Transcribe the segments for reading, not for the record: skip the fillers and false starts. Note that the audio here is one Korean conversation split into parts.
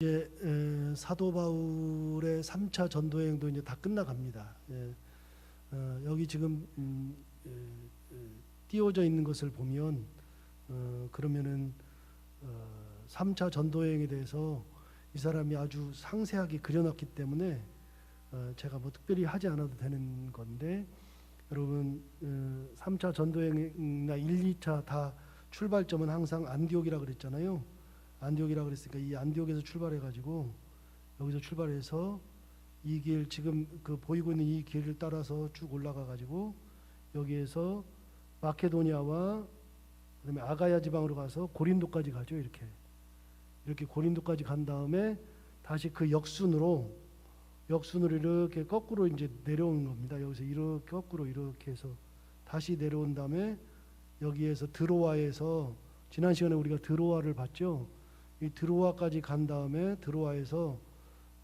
이제 사도 바울의 3차 전도여행도 이제 다 끝나갑니다. 여기 지금 띄워져 있는 것을 보면 그러면은 3차 전도여행에 대해서 이 사람이 아주 상세하게 그려놨기 때문에 제가 뭐 특별히 하지 않아도 되는 건데, 여러분 3차 전도여행이나 1, 2차 다 출발점은 항상 안디옥이라 그랬잖아요. 안디옥이라 그랬으니까 이 안디옥에서 출발해가지고 여기서 출발해서 이 길, 지금 그 보이고 있는 이 길을 따라서 쭉 올라가가지고 여기에서 마케도니아와 그다음에 아가야 지방으로 가서 고린도까지 가죠. 이렇게 고린도까지 간 다음에 다시 그 역순으로 이렇게 거꾸로 이제 내려오는 겁니다. 여기서 이렇게 거꾸로 이렇게 해서 다시 내려온 다음에 여기에서 드로아에서, 지난 시간에 우리가 드로아를 봤죠. 이 드로아까지 간 다음에 드로아에서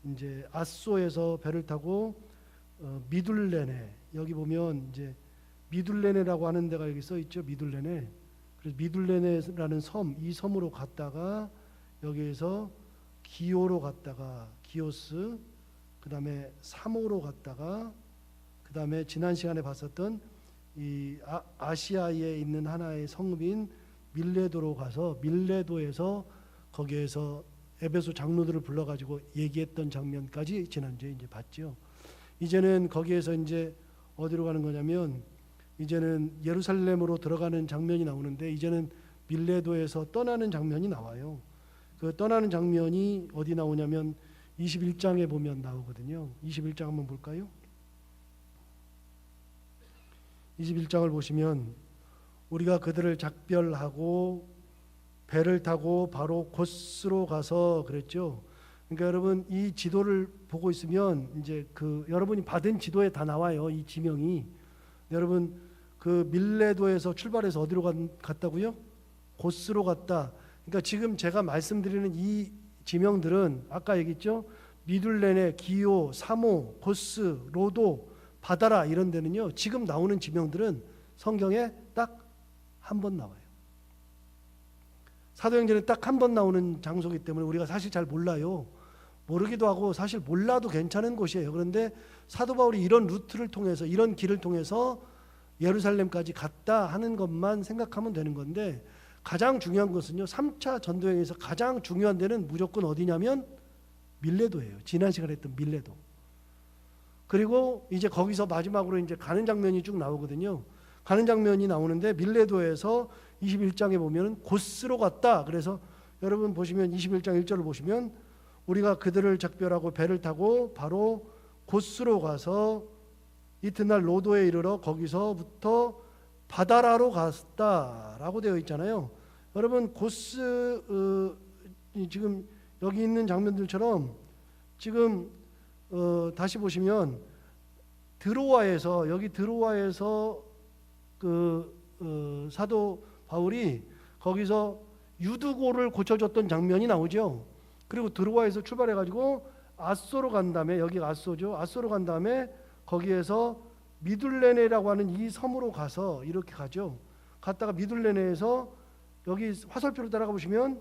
이제 아소에서 배를 타고 미둘레네, 여기 보면 이제 미둘레네라고 하는 데가 여기 써 있죠. 미둘레네. 그래서 미둘레네라는 섬, 이 섬으로 갔다가 여기에서 기오로 갔다가 기오스, 그 다음에 사모로 갔다가 그 다음에 지난 시간에 봤었던 이 아시아에 있는 하나의 성읍인 밀레도로 가서 밀레도에서 거기에서 에베소 장로들을 불러가지고 얘기했던 장면까지 지난주에 이제 봤죠. 이제는 거기에서 이제 어디로 가는 거냐면 이제는 예루살렘으로 들어가는 장면이 나오는데, 이제는 밀레도에서 떠나는 장면이 나와요. 그 떠나는 장면이 어디 나오냐면 21장에 보면 나오거든요. 21장 한번 볼까요? 21장을 보시면 우리가 그들을 작별하고 배를 타고 바로 고스로 가서 그랬죠. 그러니까 여러분 이 지도를 보고 있으면 이제 그 여러분이 받은 지도에 다 나와요. 이 지명이. 여러분 그 밀레도에서 출발해서 어디로 갔다고요? 고스로 갔다. 그러니까 지금 제가 말씀드리는 이 지명들은 아까 얘기했죠. 미둘레네, 기오, 사모, 고스, 로도, 바다라 이런 데는요. 지금 나오는 지명들은 성경에 딱 한 번 나와요. 사도행전에 딱 한 번 나오는 장소이기 때문에 우리가 사실 잘 몰라요. 모르기도 하고 사실 몰라도 괜찮은 곳이에요. 그런데 사도 바울이 이런 루트를 통해서, 이런 길을 통해서 예루살렘까지 갔다 하는 것만 생각하면 되는 건데, 가장 중요한 것은요, 3차 전도여행에서 가장 중요한 데는 무조건 어디냐면 밀레도예요. 지난 시간에 했던 밀레도. 그리고 이제 거기서 마지막으로 이제 가는 장면이 쭉 나오거든요. 가는 장면이 나오는데 밀레도에서 21장에 보면 고스로 갔다. 그래서 여러분 보시면 21장 1절을 보시면 우리가 그들을 작별하고 배를 타고 바로 고스로 가서 이튿날 로도에 이르러 거기서부터 바다라로 갔다라고 되어 있잖아요. 여러분 고스 지금 여기 있는 장면들처럼 지금 다시 보시면 드로아에서, 여기 드로아에서 사도 바울이 거기서 유두고를 고쳐줬던 장면이 나오죠. 그리고 드로아에서 출발해가지고 아소로 간 다음에, 여기가 아소죠. 아소로 간 다음에 거기에서 미둘레네라고 하는 이 섬으로 가서 이렇게 가죠. 갔다가 미둘레네에서 여기 화살표로 따라가 보시면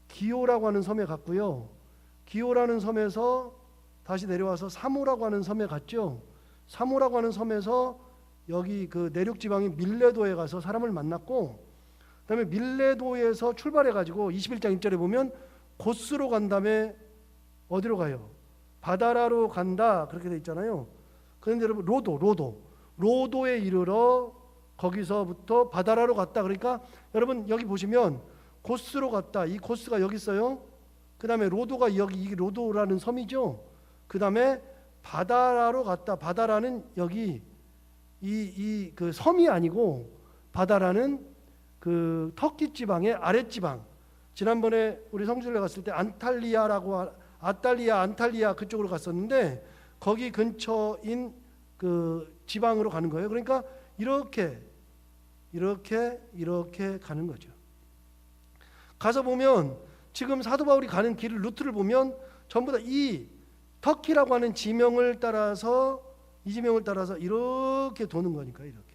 기오라고 하는 섬에 갔고요. 기오라는 섬에서 다시 내려와서 사모라고 하는 섬에 갔죠. 사모라고 하는 섬에서 여기 그 내륙 지방인 밀레도에 가서 사람을 만났고, 그다음에 밀레도에서 출발해가지고 21장 1절에 보면 고스로 간 다음에 어디로 가요? 바다라로 간다, 그렇게 돼 있잖아요. 그런데 여러분 로도에 이르러 거기서부터 바다라로 갔다. 그러니까 여러분 여기 보시면 고스로 갔다. 이 고스가 여기 있어요. 그 다음에 로도가 여기, 이 로도라는 섬이죠. 그 다음에 바다라로 갔다. 바다라는 여기 그 섬이 아니고 바다라는 그 터키 지방의 아랫지방. 지난번에 우리 성지순례 갔을 때 안탈리아 그쪽으로 갔었는데 거기 근처인 그 지방으로 가는 거예요. 그러니까 이렇게 가는 거죠. 가서 보면 지금 사도 바울이 가는 길을, 루트를 보면 전부 다 이 터키라고 하는 지명을 따라서, 이 지명을 따라서 이렇게 도는 거니까 이렇게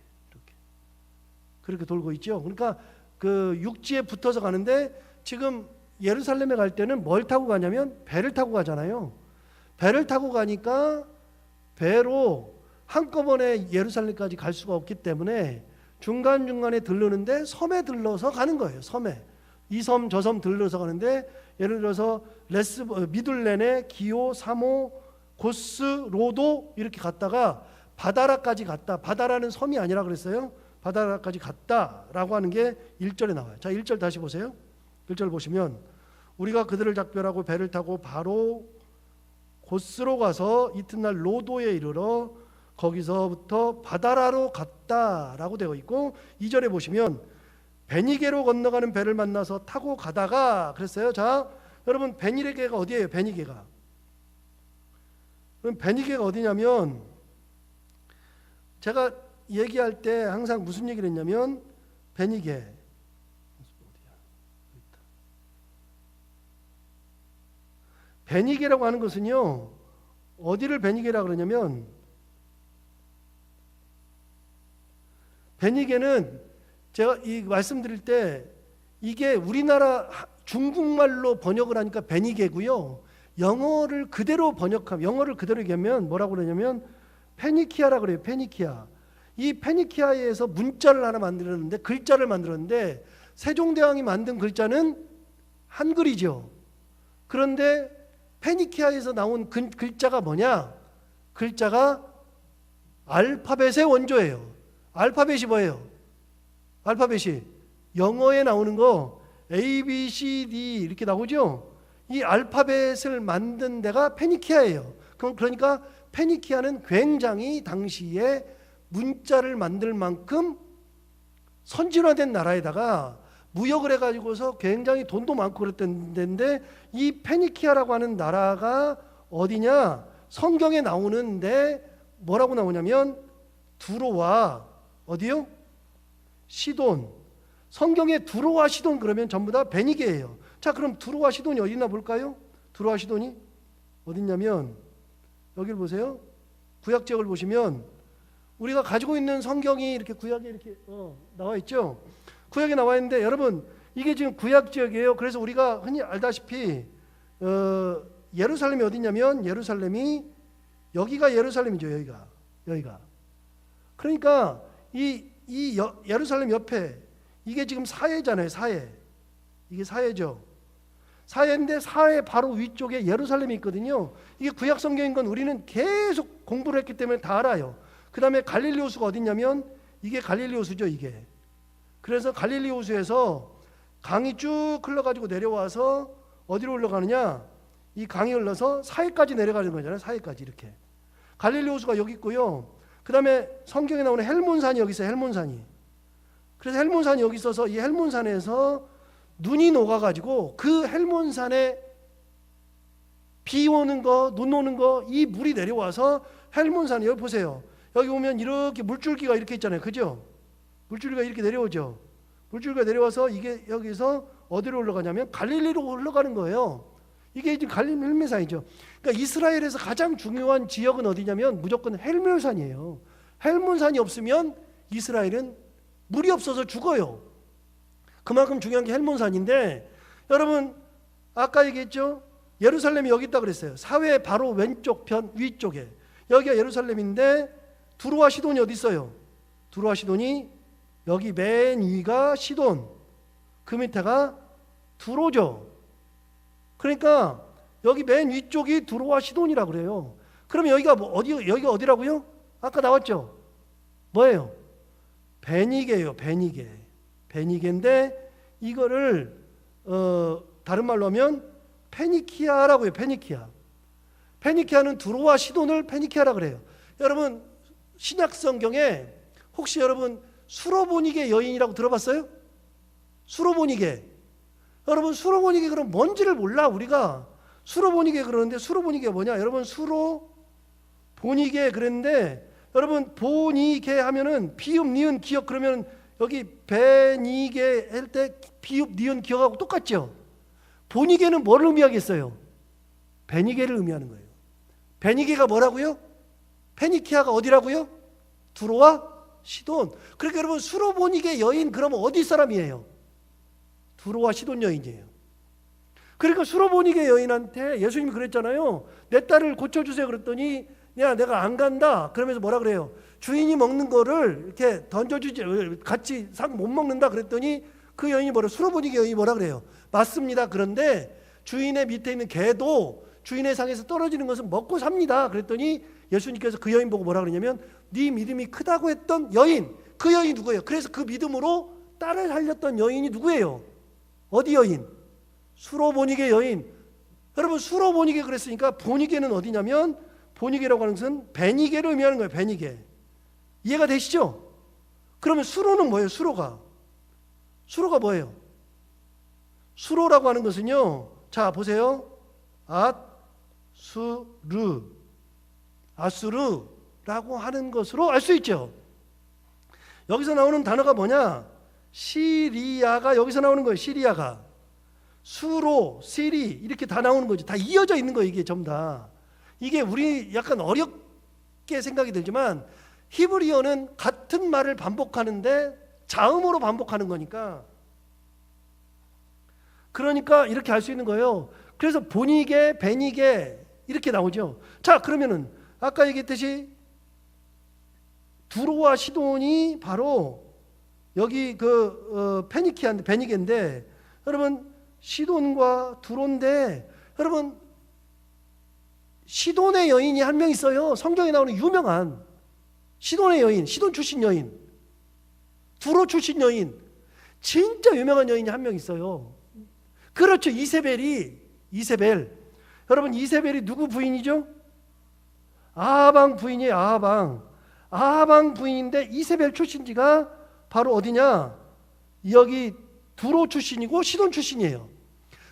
그렇게 돌고 있죠. 그러니까 그 육지에 붙어서 가는데 지금 예루살렘에 갈 때는 뭘 타고 가냐면 배를 타고 가잖아요. 배를 타고 가니까 배로 한꺼번에 예루살렘까지 갈 수가 없기 때문에 중간중간에 들르는데 섬에 들러서 가는 거예요. 섬에. 이 섬 저 섬 들러서 가는데 예를 들어서 미둘렌에 기오, 사모, 고스, 로도 이렇게 갔다가 바다라까지 갔다. 바다라는 섬이 아니라 그랬어요. 바다라까지 갔다라고 하는 게 1절에 나와요. 자, 1절 다시 보세요. 1절 보시면 우리가 그들을 작별하고 배를 타고 바로 고스로 가서 이튿날 로도에 이르러 거기서부터 바다라로 갔다라고 되어 있고 2절에 보시면 베니게로 건너가는 배를 만나서 타고 가다가 그랬어요. 자, 여러분 베니게가 어디예요? 베니게가. 그럼 베니게가 어디냐면 제가 얘기할 때 항상 무슨 얘기를 했냐면 베니게 베니게라고 하는 것은요 어디를 베니게라고 그러냐면 베니게는 제가 이 말씀드릴 때 이게 우리나라 중국말로 번역을 하니까 베니게고요 영어를 그대로 번역하면 영어를 그대로 얘기하면 뭐라고 그러냐면 페니키아라고 그래요. 페니키아. 이 페니키아에서 문자를 하나 만들었는데 글자를 만들었는데 세종대왕이 만든 글자는 한글이죠. 그런데 페니키아에서 나온 글자가 뭐냐? 글자가 알파벳의 원조예요. 알파벳이 뭐예요? 알파벳이 영어에 나오는 거 A, B, C, D 이렇게 나오죠? 이 알파벳을 만든 데가 페니키아예요. 그러니까 페니키아는 굉장히 당시에 문자를 만들 만큼 선진화된 나라에다가 무역을 해가지고서 굉장히 돈도 많고 그랬던 데인데 이 페니키아라고 하는 나라가 어디냐? 성경에 나오는데 뭐라고 나오냐면 두로와 어디요? 시돈. 성경에 두로와 시돈 그러면 전부 다 베니게예요. 자, 그럼 두로와 시돈이 어디 있나 볼까요? 두로와 시돈이 어디 있냐면 여기를 보세요. 구약 지역을 보시면 우리가 가지고 있는 성경이 이렇게 구약에 이렇게 나와 있죠. 구약에 나와 있는데 여러분 이게 지금 구약 지역이에요. 그래서 우리가 흔히 알다시피 예루살렘이 어디냐면 예루살렘이 여기가 예루살렘이죠. 여기가. 그러니까 이 예루살렘 옆에 이게 지금 사해잖아요. 사해. 이게 사해죠. 사해인데 사해 바로 위쪽에 예루살렘이 있거든요. 이게 구약 성경인 건 우리는 계속 공부를 했기 때문에 다 알아요. 그 다음에 갈릴리 호수가 어디냐면 이게 갈릴리 호수죠. 이게. 그래서 갈릴리 호수에서 강이 쭉 흘러가지고 내려와서 어디로 흘러가느냐? 이 강이 흘러서 사해까지 내려가는 거잖아요. 사해까지 이렇게. 갈릴리 호수가 여기 있고요. 그 다음에 성경에 나오는 헬몬산이 여기 있어요. 헬몬산이. 그래서 헬몬산이 여기 있어서 이 헬몬산에서 눈이 녹아가지고 그 헬몬산에 비 오는 거, 눈 오는 거, 이 물이 내려와서 헬몬산이 여기 보세요. 여기 보면 이렇게 물줄기가 이렇게 있잖아요. 그죠? 물줄기가 이렇게 내려오죠. 물줄기가 내려와서 이게 여기서 어디로 흘러가냐면 갈릴리로 흘러가는 거예요. 이게 지금 갈릴리 헬몬산이죠. 그러니까 이스라엘에서 가장 중요한 지역은 어디냐면 무조건 헬몬산이에요. 헬몬산이 없으면 이스라엘은 물이 없어서 죽어요. 그만큼 중요한 게 헬몬산인데 여러분 아까 얘기했죠? 예루살렘이 여기 있다 그랬어요. 사회 바로 왼쪽 편 위쪽에 여기가 예루살렘인데 두로와 시돈이 어디 있어요? 두로와 시돈이 여기 맨 위가 시돈, 그 밑에가 두로죠. 그러니까 여기 맨 위쪽이 두로와 시돈이라 그래요. 그러면 여기가 여기가 어디라고요? 아까 나왔죠? 뭐예요? 베니게예요. 베니게인데 이거를 다른 말로 하면 페니키아라고 해요. 페니키아는 두로와 시돈을 페니키아라 그래요. 여러분 신약 성경에 혹시 여러분 수로보니게 여인이라고 들어봤어요? 수로보니게. 여러분 수로보니게 그럼 뭔지를 몰라 우리가. 수로보니게 그러는데 수로보니게 뭐냐? 여러분 수로보니게 그랬는데 여러분 보니게 하면은 비읍 니은 기억 그러면 여기 베니게 할 때 비읍 니은 기억하고 똑같죠? 보니게는 뭐를 의미하겠어요? 베니게를 의미하는 거예요. 베니게가 뭐라고요? 페니키아가 어디라고요? 두로와 시돈. 그러니까 여러분 수로보니게 여인 그러면 어디 사람이에요? 두로와 시돈 여인이에요. 그러니까 수로보니게 여인한테 예수님이 그랬잖아요. 내 딸을 고쳐주세요 그랬더니 야 내가 안 간다. 그러면서 뭐라 그래요? 주인이 먹는 거를 이렇게 던져주지 같이 상 못 먹는다 그랬더니 그 여인이 수로보니게 여인이 뭐라 그래요? 맞습니다. 그런데 주인의 밑에 있는 개도 주인의 상에서 떨어지는 것은 먹고 삽니다. 그랬더니 예수님께서 그 여인 보고 뭐라 그러냐면 네 믿음이 크다고 했던 여인, 그 여인이 누구예요? 그래서 그 믿음으로 딸을 살렸던 여인이 누구예요? 어디 여인? 수로보니게 여인. 여러분 수로보니게 그랬으니까 보니게는 어디냐면 보니게라고 하는 것은 베니게를 의미하는 거예요. 베니게. 이해가 되시죠? 그러면 수로는 뭐예요? 수로가 뭐예요? 수로라고 하는 것은요. 자 보세요. 아수르라고 하는 것으로 알 수 있죠. 여기서 나오는 단어가 뭐냐? 시리아가 여기서 나오는 거예요. 시리아가. 수로, 시리 이렇게 다 나오는 거죠. 다 이어져 있는 거예요. 이게 전부 다. 이게 우리 약간 어렵게 생각이 들지만 히브리어는 같은 말을 반복하는데 자음으로 반복하는 거니까 그러니까 이렇게 알 수 있는 거예요. 그래서 보니게, 베니게 이렇게 나오죠. 자 그러면은 아까 얘기했듯이 두로와 시돈이 바로 여기 페니키아인데 베니게인데 여러분 시돈과 두로인데 여러분 시돈의 여인이 한 명 있어요. 성경에 나오는 유명한 시돈의 여인, 시돈 출신 여인, 두로 출신 여인, 진짜 유명한 여인이 한 명 있어요. 그렇죠. 이세벨. 여러분 이세벨이 누구 부인이죠? 아하방 부인이에요. 아하방 부인인데 이세벨 출신지가 바로 어디냐? 여기 두로 출신이고 시돈 출신이에요.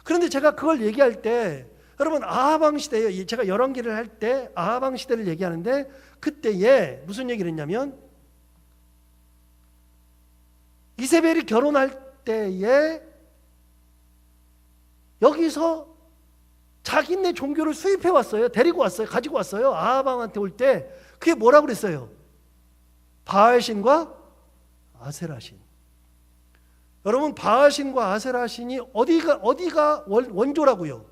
그런데 제가 그걸 얘기할 때 여러분 아하방 시대에 제가 열왕기를 할 때 아하방 시대를 얘기하는데 그때에 무슨 얘기를 했냐면 이세벨이 결혼할 때에 여기서 자기네 종교를 수입해 왔어요. 데리고 왔어요. 가지고 왔어요. 아하방한테 올 때 그게 뭐라고 그랬어요? 바알신과 아세라신. 여러분 바알신과 아세라신이 어디가 원조라고요?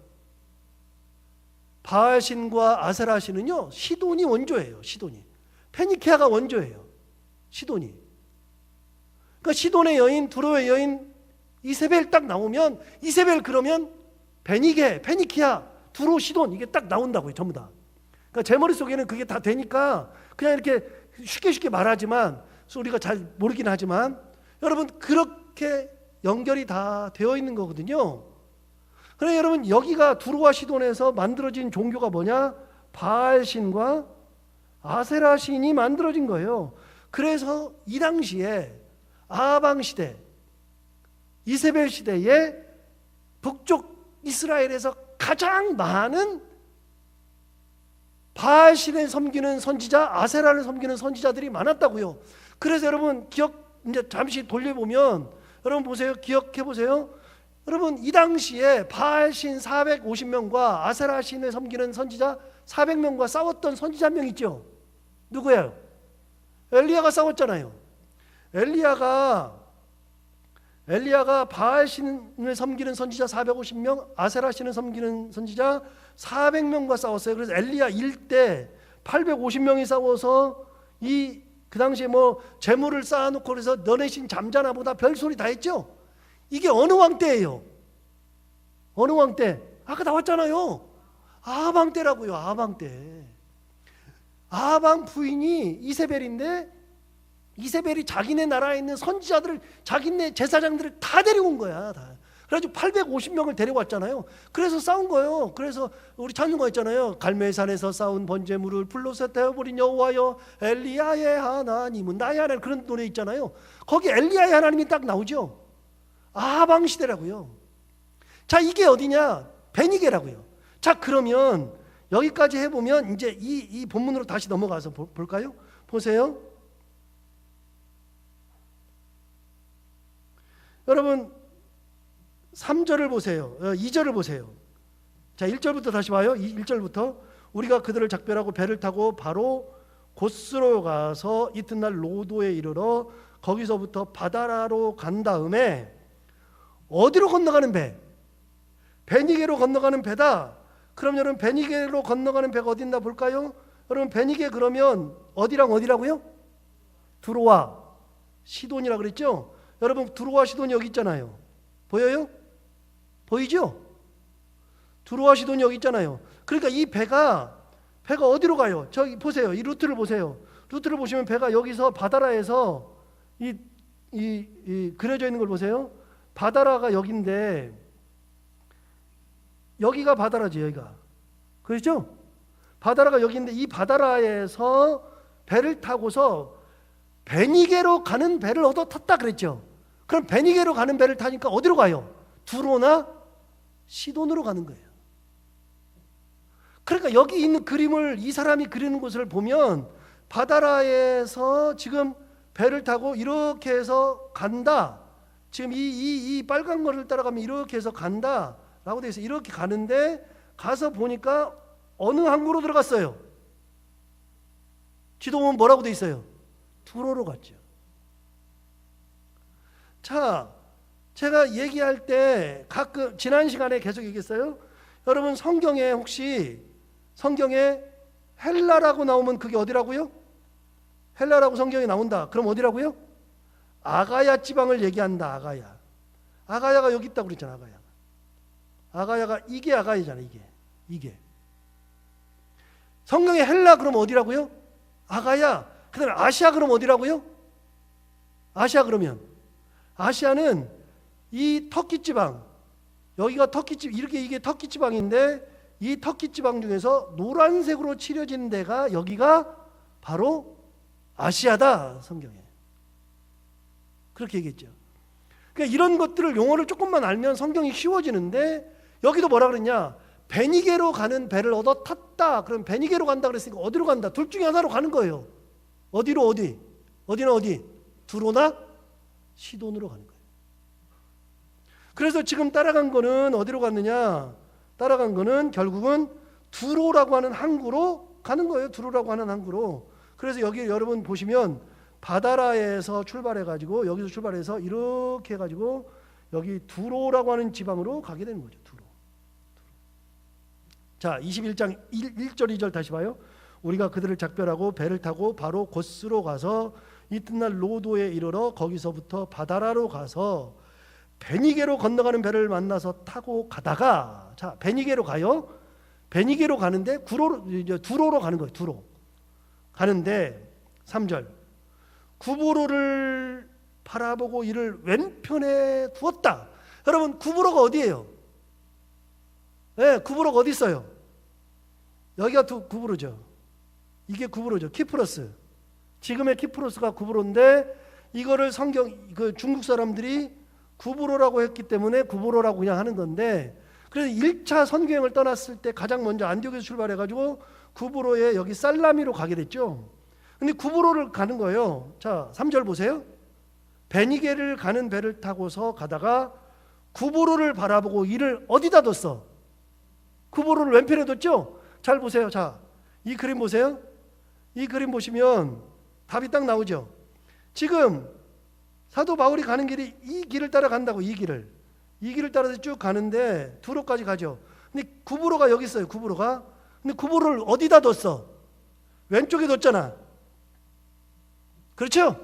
바알신과 아세라신은요 시돈이 원조예요. 시돈이. 페니키아가 원조예요. 시돈이. 그러니까 시돈의 여인, 두로의 여인 이세벨 딱 나오면 이세벨 그러면 베니게, 페니키아, 두로, 시돈 이게 딱 나온다고요. 전부 다. 그러니까 제 머릿속에는 그게 다 되니까 그냥 이렇게 쉽게 말하지만 우리가 잘 모르긴 하지만 여러분 그렇게 연결이 다 되어 있는 거거든요. 그러니까 여러분 여기가 두로와 시돈에서 만들어진 종교가 뭐냐? 바알신과 아세라신이 만들어진 거예요. 그래서 이 당시에 아하방 시대, 이세벨 시대에 북쪽 이스라엘에서 가장 많은 바알신을 섬기는 선지자, 아세라를 섬기는 선지자들이 많았다고요. 그래서 여러분 이제 잠시 돌려보면 여러분 보세요. 기억해 보세요. 여러분 이 당시에 바알신 450명과 아세라신을 섬기는 선지자 400명과 싸웠던 선지자 한 명 있죠. 누구예요? 엘리야가 싸웠잖아요. 엘리야가 바알신을 섬기는 선지자 450명, 아세라신을 섬기는 선지자 400명과 싸웠어요. 그래서 엘리야 일대 850명이 싸워서 그 당시에 재물을 쌓아놓고 그래서 너네 신 잠자나 보다 별소리 다 했죠. 이게 어느 왕 때예요? 어느 왕 때? 아까 나왔잖아요. 아하방 때라고요. 아하방 때. 아하방 부인이 이세벨인데 이세벨이 자기네 나라에 있는 선지자들을 자기네 제사장들을 다 데려온 거야. 다. 그래가지고 850명을 데려왔잖아요. 그래서 싸운 거예요. 그래서 우리 찬송가 있잖아요. 갈멜산에서 싸운 번제물을 불로서 태워버린 여호와여 엘리야의 하나님은 나의 하나님. 그런 노래 있잖아요. 거기 엘리야의 하나님이 딱 나오죠. 아하방 시대라고요. 자 이게 어디냐? 베니게라고요. 자 그러면 여기까지 해보면 이제 이 본문으로 다시 넘어가서 볼까요? 보세요. 여러분 3절을 보세요. 2절을 보세요. 자 1절부터 다시 봐요. 1절부터 우리가 그들을 작별하고 배를 타고 바로 고스로 가서 이튿날 로도에 이르러 거기서부터 바다라로 간 다음에 어디로 건너가는 배? 베니게로 건너가는 배다. 그럼 여러분 베니게로 건너가는 배가 어디 있나 볼까요? 여러분 베니게 그러면 어디랑 어디라고요? 두로와 시돈이라 그랬죠? 여러분 두로와 시돈이 여기 있잖아요. 보여요? 보이죠? 두로와 시돈이 여기 있잖아요. 그러니까 이 배가 어디로 가요? 저기 보세요. 이 루트를 보세요. 루트를 보시면 배가 여기서 바다라에서 이 그려져 있는 걸 보세요. 바다라가 여기인데 여기가 바다라지, 여기가. 그렇죠? 바다라가 여기인데 이 바다라에서 배를 타고서 베니게로 가는 배를 얻어 탔다 그랬죠. 그럼 베니게로 가는 배를 타니까 어디로 가요? 두로나 시돈으로 가는 거예요. 그러니까 여기 있는 그림을 이 사람이 그리는 것을 보면 바다라에서 지금 배를 타고 이렇게 해서 간다. 지금 이 빨간 거를 따라가면 이렇게 해서 간다 라고 되어 있어요. 이렇게 가는데 가서 보니까 어느 항구로 들어갔어요? 지도 보면 뭐라고 되어 있어요? 두로로 갔죠. 자, 제가 얘기할 때 가끔 지난 시간에 계속 얘기했어요. 여러분 성경에 헬라라고 나오면 그게 어디라고요? 헬라라고 성경에 나온다. 그럼 어디라고요? 아가야 지방을 얘기한다. 아가야가 여기 있다고 그랬잖아. 아가야가 이게 아가야잖아. 이게 성경에 헬라 그럼 어디라고요? 아가야. 그 다음에 아시아 그럼 어디라고요? 아시아 그러면 아시아는 이 터키 지방, 여기가 터키 지방, 이게 터키 지방인데 이 터키 지방 중에서 노란색으로 칠해진 데가 여기가 바로 아시아다. 성경에 그렇게 얘기했죠. 그러니까 이런 것들을 용어를 조금만 알면 성경이 쉬워지는데 여기도 뭐라 그랬냐? 베니게로 가는 배를 얻어 탔다. 그럼 베니게로 간다 그랬으니까 어디로 간다? 둘 중에 하나로 가는 거예요. 어디로 어디? 어디나 어디? 두로나 시돈으로 가는 거예요. 그래서 지금 따라간 거는 어디로 갔느냐? 따라간 거는 결국은 두로라고 하는 항구로 가는 거예요. 두로라고 하는 항구로. 그래서 여기 여러분 보시면 바다라에서 출발해가지고 여기서 출발해서 이렇게 해가지고 여기 두로라고 하는 지방으로 가게 되는 거죠. 두로. 자, 21장 1절 2절 다시 봐요. 우리가 그들을 작별하고 배를 타고 바로 고스로 가서 이튿날 로도에 이르러 거기서부터 바다라로 가서 베니게로 건너가는 배를 만나서 타고 가다가, 자, 베니게로 가요. 베니게로 가는데 두로로 가는 거예요. 두로 가는데 3절 구브로를 바라보고 이를 왼편에 두었다. 여러분 구브로가 어디예요? 네, 구브로가 어디 있어요? 여기가 구브로죠. 이게 구브로죠. 키프로스. 지금의 키프로스가 구브로인데 이거를 중국 사람들이 구브로라고 했기 때문에 구브로라고 그냥 하는 건데, 그래서 1차 선교행을 떠났을 때 가장 먼저 안디옥에서 출발해가지고 구브로에 여기 살라미로 가게 됐죠. 근데 구브로를 가는 거예요. 자, 3절 보세요. 베니게를 가는 배를 타고서 가다가 구브로를 바라보고 이를 어디다 뒀어? 구브로를 왼편에 뒀죠? 잘 보세요. 자, 이 그림 보세요. 이 그림 보시면 답이 딱 나오죠. 지금 사도 바울이 가는 길이 이 길을 따라간다고. 이 길을 따라서 쭉 가는데 두로까지 가죠. 근데 구브로가 여기 있어요. 구브로가. 근데 구브로를 어디다 뒀어? 왼쪽에 뒀잖아. 그렇죠?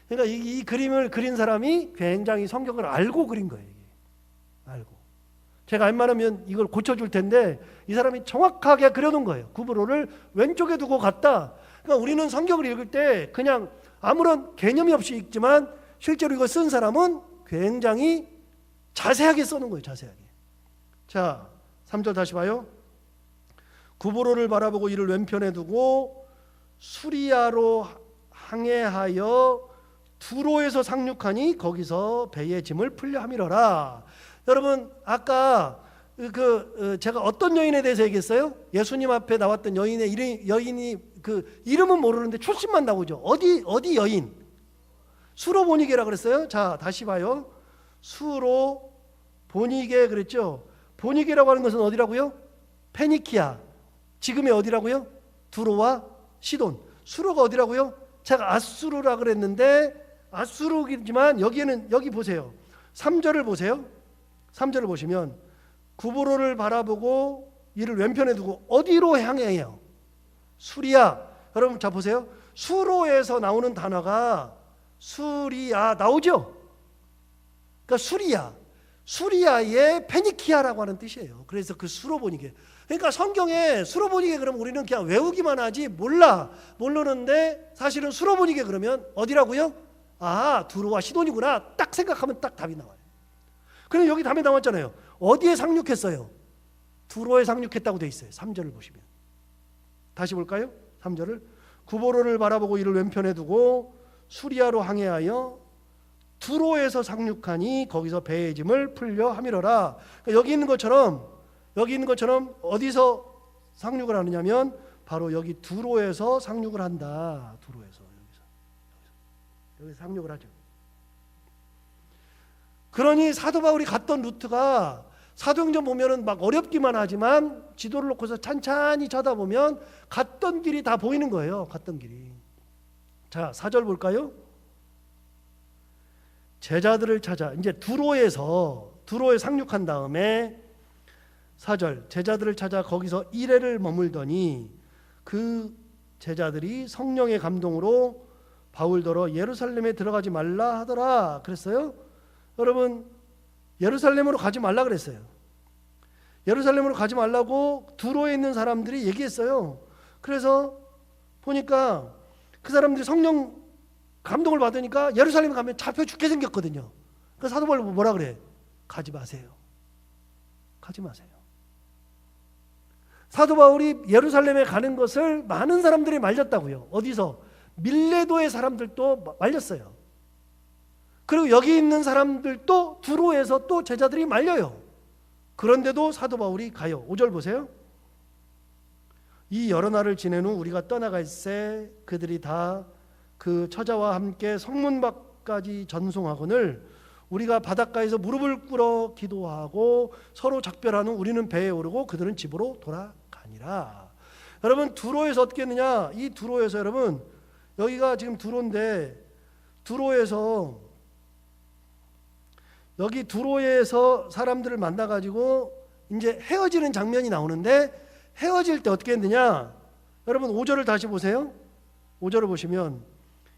그러니까 이 그림을 그린 사람이 굉장히 성경을 알고 그린 거예요. 알고. 제가 웬만하면 이걸 고쳐줄 텐데 이 사람이 정확하게 그려놓은 거예요. 구브로를 왼쪽에 두고 갔다. 그러니까 우리는 성경을 읽을 때 그냥 아무런 개념이 없이 읽지만 실제로 이거 쓴 사람은 굉장히 자세하게 써놓은 거예요. 자세하게. 자, 3절 다시 봐요. 구브로를 바라보고 이를 왼편에 두고 수리아로 항해하여 두로에서 상륙하니 거기서 배의 짐을 풀려 함이러라. 여러분 아까 제가 어떤 여인에 대해서 얘기했어요? 예수님 앞에 나왔던 여인이 그 이름은 모르는데 출신만 나오죠. 어디 여인? 수로 보니게라 그랬어요. 자, 다시 봐요. 수로 보니게 그랬죠. 보니게라고 하는 것은 어디라고요? 페니키아. 지금의 어디라고요? 두로와 시돈. 수로가 어디라고요? 제가 아수르라 그랬는데 아수르이지만 여기 보세요. 3절을 보세요. 3절을 보시면 구보로를 바라보고 이를 왼편에 두고 어디로 향해요? 수리야. 여러분 자 보세요. 수로에서 나오는 단어가 수리야 나오죠? 그러니까 수리야의 페니키아라고 하는 뜻이에요. 그래서 그 수로보니게. 그러니까 성경에 수로보니게 그러면 우리는 그냥 외우기만 하지 모르는데 사실은 수로보니게 그러면 어디라고요? 아, 두로와 시돈이구나. 딱 생각하면 딱 답이 나와요. 그럼 여기 답이 나왔잖아요. 어디에 상륙했어요? 두로에 상륙했다고 돼 있어요. 3절을 보시면. 다시 볼까요? 3절을. 구보로를 바라보고 이를 왼편에 두고 수리아로 항해하여 두로에서 상륙하니 거기서 배의 짐을 풀려 함이러라. 그러니까 여기 있는 것처럼 어디서 상륙을 하느냐면 바로 여기 두로에서 상륙을 한다. 두로에서 여기서 상륙을 하죠. 그러니 사도 바울이 갔던 루트가 사도행전 보면은 막 어렵기만 하지만 지도를 놓고서 찬찬히 쳐다보면 갔던 길이 다 보이는 거예요. 갔던 길이. 자, 4절 볼까요? 제자들을 찾아 이제 두로에 상륙한 다음에 4절 제자들을 찾아 거기서 이레를 머물더니 그 제자들이 성령의 감동으로 바울더러 예루살렘에 들어가지 말라 하더라 그랬어요. 여러분 예루살렘으로 가지 말라 그랬어요. 예루살렘으로 가지 말라고 두로에 있는 사람들이 얘기했어요. 그래서 보니까 그 사람들이 성령 감동을 받으니까 예루살렘에 가면 잡혀 죽게 생겼거든요. 그래서 사도 바울이 뭐라 그래? 가지 마세요. 가지 마세요. 사도 바울이 예루살렘에 가는 것을 많은 사람들이 말렸다고요. 어디서? 밀레도의 사람들도 말렸어요. 그리고 여기 있는 사람들도 두로에서 또 제자들이 말려요. 그런데도 사도 바울이 가요. 5절 보세요. 이 여러 날을 지낸 후 우리가 떠나갈새 그들이 다 그 처자와 함께 성문 밖까지 전송하거늘 우리가 바닷가에서 무릎을 꿇어 기도하고 서로 작별한 후 우리는 배에 오르고 그들은 집으로 돌아가니라. 여러분 두로에서 어떻게 했느냐? 이 두로에서 여러분 여기가 지금 두로인데 두로에서 여기 두로에서 사람들을 만나가지고 이제 헤어지는 장면이 나오는데 헤어질 때 어떻게 했느냐? 여러분 5절을 다시 보세요. 5절을 보시면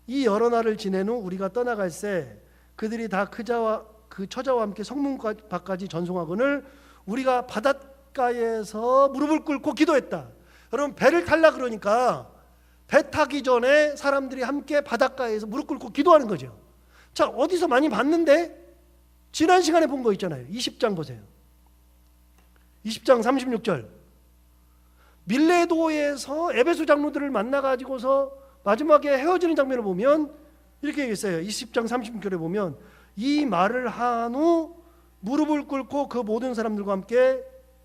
이 여러 날을 지낸 후 우리가 떠나갈새 그들이 다 그 처자와 함께 성문 밖까지 전송하거늘 우리가 바닷가에서 무릎을 꿇고 기도했다. 여러분 배를 탈라 그러니까 배 타기 전에 사람들이 함께 바닷가에서 무릎 꿇고 기도하는 거죠. 자, 어디서 많이 봤는데 지난 시간에 본 거 있잖아요. 20장 보세요. 20장 36절. 밀레도에서 에베소 장로들을 만나가지고서 마지막에 헤어지는 장면을 보면 이렇게 있어요. 20장 36절에 보면 이 말을 한 후 무릎을 꿇고 그 모든 사람들과 함께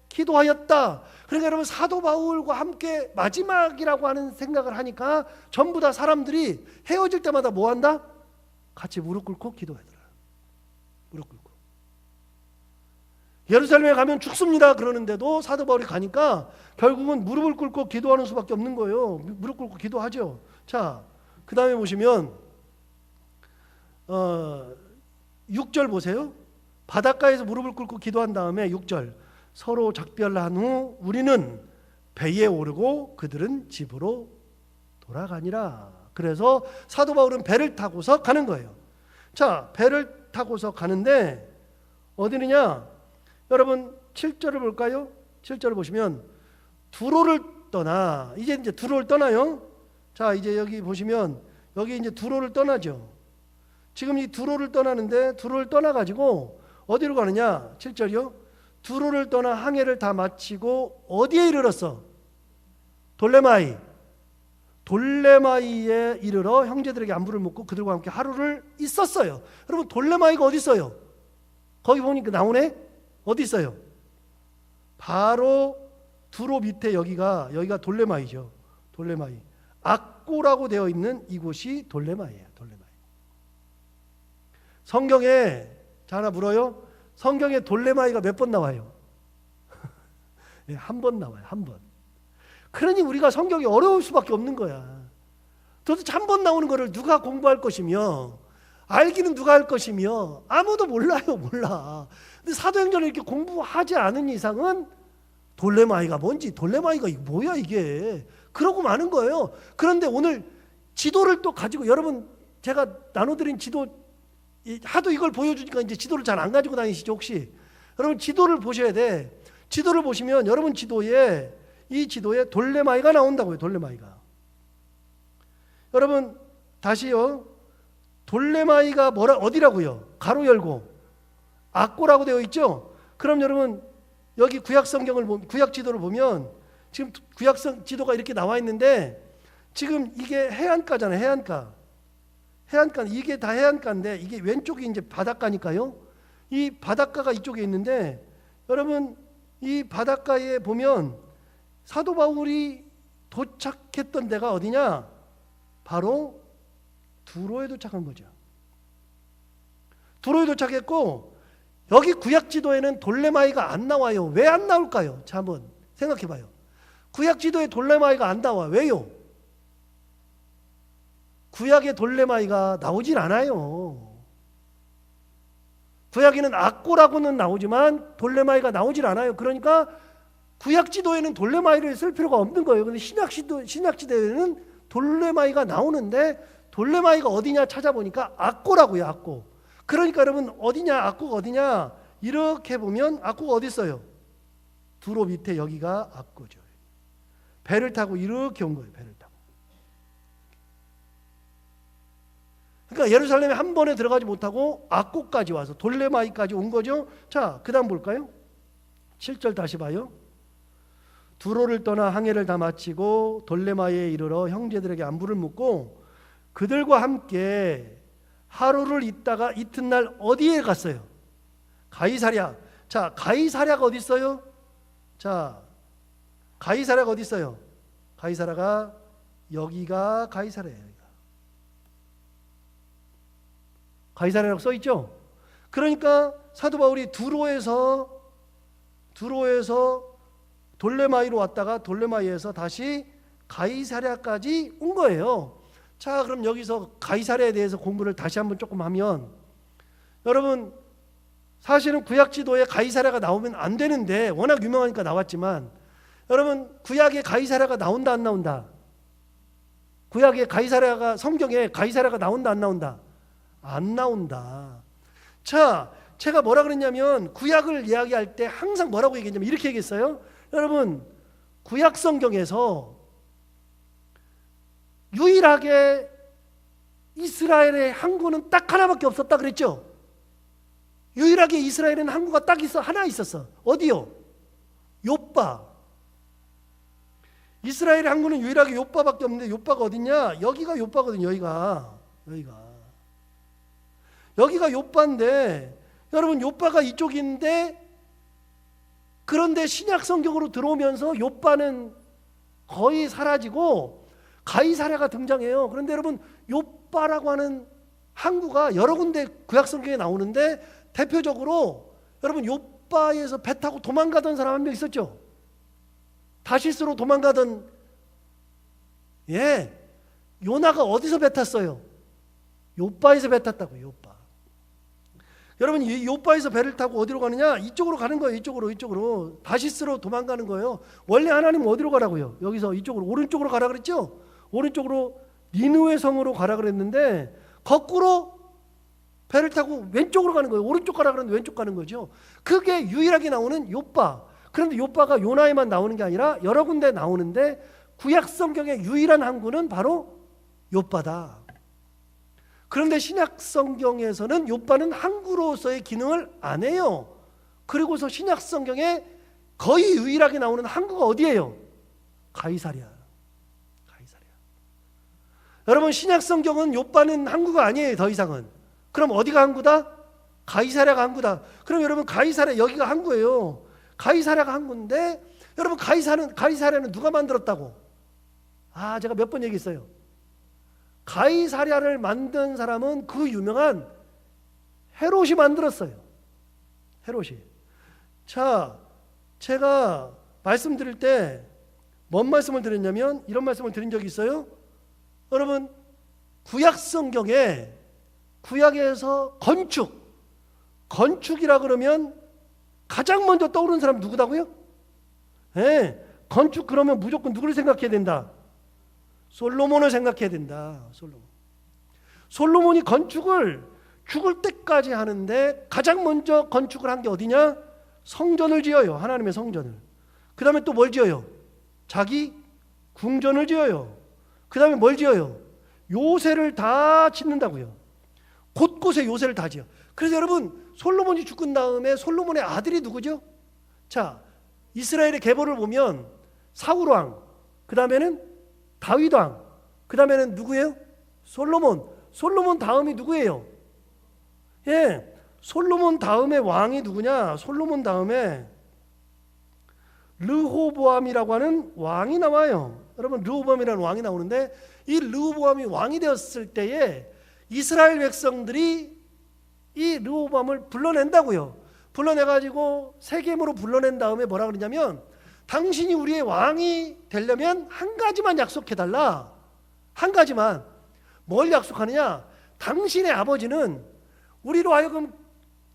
기도하였다. 그러니까 여러분 사도 바울과 함께 마지막이라고 하는 생각을 하니까 전부 다 사람들이 헤어질 때마다 뭐 한다? 같이 무릎 꿇고 기도하더라. 무릎 꿇고. 예루살렘에 가면 죽습니다 그러는데도 사도 바울이 가니까 결국은 무릎을 꿇고 기도하는 수밖에 없는 거예요. 무릎 꿇고 기도하죠. 자, 그 다음에 보시면 6절 보세요. 바닷가에서 무릎을 꿇고 기도한 다음에 6절 서로 작별한 후 우리는 배에 오르고 그들은 집으로 돌아가니라. 그래서 사도 바울은 배를 타고서 가는 거예요. 자, 배를 타고서 가는데 어디느냐? 여러분 7절을 볼까요? 7절을 보시면 두로를 떠나 이제 두로를 떠나요. 자, 이제 여기 보시면 여기 이제 두로를 떠나죠. 지금 이 두로를 떠나는데 두로를 떠나가지고 어디로 가느냐? 7절이요. 두로를 떠나 항해를 다 마치고 어디에 이르렀어? 돌레마이에 이르러 형제들에게 안부를 묻고 그들과 함께 하루를 있었어요. 여러분 돌레마이가 어디 있어요? 거기 보니까 나오네. 어디 있어요? 바로 두로 밑에 여기가 돌레마이죠. 돌레마이. 악고라고 되어 있는 이곳이 돌레마이예요. 돌레마이. 성경에 자 하나 물어요. 성경에 돌레마이가 몇 번 나와요? 네, 한 번 나와요. 한 번. 그러니 우리가 성경이 어려울 수밖에 없는 거야. 도대체 한 번 나오는 거를 누가 공부할 것이며 알기는 누가 할 것이며 아무도 몰라요. 몰라. 근데 사도행전을 이렇게 공부하지 않은 이상은 돌레마이가 뭔지, 돌레마이가 뭐야 이게, 그러고 마는 거예요. 그런데 오늘 지도를 또 가지고, 여러분 제가 나눠드린 지도 하도 이걸 보여주니까 이제 지도를 잘 안 가지고 다니시죠 혹시? 여러분 지도를 보셔야 돼. 지도를 보시면 여러분 지도에, 이 지도에 돌레마이가 나온다고요. 돌레마이가. 여러분 다시요. 돌레마이가 뭐라, 어디라고요? 가로 열고 악고라고 되어 있죠. 그럼 여러분 여기 구약 성경을 구약 지도를 보면 지금 구약 지도가 이렇게 나와 있는데, 지금 이게 해안가잖아요. 해안가. 해안가, 이게 다 해안가인데 이게 왼쪽이 이제 바닷가니까요. 이 바닷가가 이쪽에 있는데, 여러분 이 바닷가에 보면 사도 바울이 도착했던 데가 어디냐? 바로 두로에 도착한 거죠. 두로에 도착했고, 여기 구약 지도에는 돌레마이가 안 나와요. 왜 안 나올까요? 자, 한번 생각해 봐요. 구약 지도에 돌레마이가 안 나와. 왜요? 구약의 돌레마이가 나오질 않아요. 구약에는 악고라고는 나오지만 돌레마이가 나오질 않아요. 그러니까 구약 지도에는 돌레마이를 쓸 필요가 없는 거예요. 근데 신약 지도에는 돌레마이가 나오는데, 돌레마이가 어디냐 찾아보니까 악고라고요. 악고. 그러니까 여러분 어디냐, 악고가 어디냐, 이렇게 보면 악고가 어디 있어요? 두로 밑에 여기가 악고죠. 배를 타고 이렇게 온 거예요. 배를 타고. 그러니까 예루살렘에 한 번에 들어가지 못하고 악고까지 와서 돌레마이까지 온 거죠. 자, 그 다음 볼까요? 7절 다시 봐요. 두로를 떠나 항해를 다 마치고 돌레마이에 이르러 형제들에게 안부를 묻고 그들과 함께 하루를 있다가 이튿날 어디에 갔어요? 가이사랴. 자, 가이사랴가 어디 있어요? 자, 가이사랴가 어디 있어요? 가이사랴가 여기가 가이사랴예요. 가이사랴라고 써 있죠? 그러니까 사도 바울이 두로에서 돌레마이로 왔다가 돌레마이에서 다시 가이사랴까지 온 거예요. 자, 그럼 여기서 가이사랴에 대해서 공부를 다시 한번 조금 하면, 여러분 사실은 구약 지도에 가이사랴가 나오면 안 되는데 워낙 유명하니까 나왔지만, 여러분 구약에 가이사랴가 나온다 안 나온다? 구약에 가이사랴가, 성경에 가이사랴가 나온다 안 나온다? 안 나온다. 자, 제가 뭐라 그랬냐면 구약을 이야기할 때 항상 뭐라고 얘기했냐면 이렇게 얘기했어요. 여러분 구약 성경에서 유일하게 이스라엘의 항구는 딱 하나밖에 없었다 그랬죠. 유일하게 이스라엘에는 항구가 딱 하나 있었어. 어디요? 욥바. 이스라엘의 항구는 유일하게 욥바밖에 없는데, 욥바가 어딨냐? 여기가 욥바거든요. 여기가 욥바인데, 여러분 욥바가 이쪽인데, 그런데 신약 성경으로 들어오면서 욥바는 거의 사라지고 가이사랴가 등장해요. 그런데 여러분 욥바라고 하는 항구가 여러 군데 구약 성경에 나오는데, 대표적으로 여러분 욥바에서 배 타고 도망가던 사람 한 명 있었죠. 다시스로 도망가던, 요나가 어디서 배 탔어요? 욥바에서 배 탔다고. 욥바. 여러분 이 욥바에서 배를 타고 어디로 가느냐? 이쪽으로 가는 거예요. 이쪽으로 다시스로 도망가는 거예요. 원래 하나님은 어디로 가라고요? 여기서 이쪽으로, 오른쪽으로 가라 그랬죠. 오른쪽으로 니느웨 성으로 가라 그랬는데 거꾸로 배를 타고 왼쪽으로 가는 거예요. 오른쪽 가라 그랬는데 왼쪽 가는 거죠. 그게 유일하게 나오는 욥바. 그런데 욥바가 요나에만 나오는 게 아니라 여러 군데 나오는데, 구약 성경의 유일한 항구는 바로 욥바다. 그런데 신약 성경에서는 욥바는 항구로서의 기능을 안 해요. 그리고서 신약 성경에 거의 유일하게 나오는 항구가 어디예요? 가이사랴. 여러분 신약 성경은 욥바는 항구가 아니에요. 더 이상은. 그럼 어디가 항구다? 가이사랴가 항구다. 그럼 여러분 가이사랴, 여기가 항구예요. 가이사랴가 항구인데, 여러분 가이사랴는 누가 만들었다고? 제가 몇 번 얘기했어요. 가이사랴를 만든 사람은 그 유명한 헤롯이 만들었어요. 헤롯이. 자, 제가 말씀드릴 때 뭔 말씀을 드렸냐면 이런 말씀을 드린 적이 있어요. 여러분 구약 성경에 구약에서 건축이라 그러면 가장 먼저 떠오르는 사람 누구다고요? 네, 건축 그러면 무조건 누구를 생각해야 된다? 솔로몬을 생각해야 된다. 솔로몬이 건축을 죽을 때까지 하는데 가장 먼저 건축을 한 게 어디냐? 성전을 지어요. 하나님의 성전을. 그 다음에 또 뭘 지어요? 자기 궁전을 지어요. 그 다음에 뭘 지어요? 요새를 다 짓는다고요. 곳곳에 요새를 다 지어. 그래서 여러분, 솔로몬이 죽은 다음에 솔로몬의 아들이 누구죠? 자, 이스라엘의 계보를 보면 사울왕, 그 다음에는 다윗왕, 그 다음에는 누구예요? 솔로몬 다음이 누구예요? 예, 솔로몬 다음에 왕이 누구냐? 솔로몬 다음에 르호보암이라고 하는 왕이 나와요. 여러분, 르호보암이라는 왕이 나오는데, 이 르호보암이 왕이 되었을 때에 이스라엘 백성들이 이 르호보암을 불러낸다고요. 불러내가지고 세겜으로 불러낸 다음에 뭐라 그러냐면, 당신이 우리의 왕이 되려면 한 가지만 약속해달라. 한 가지만. 뭘 약속하느냐? 당신의 아버지는 우리로 하여금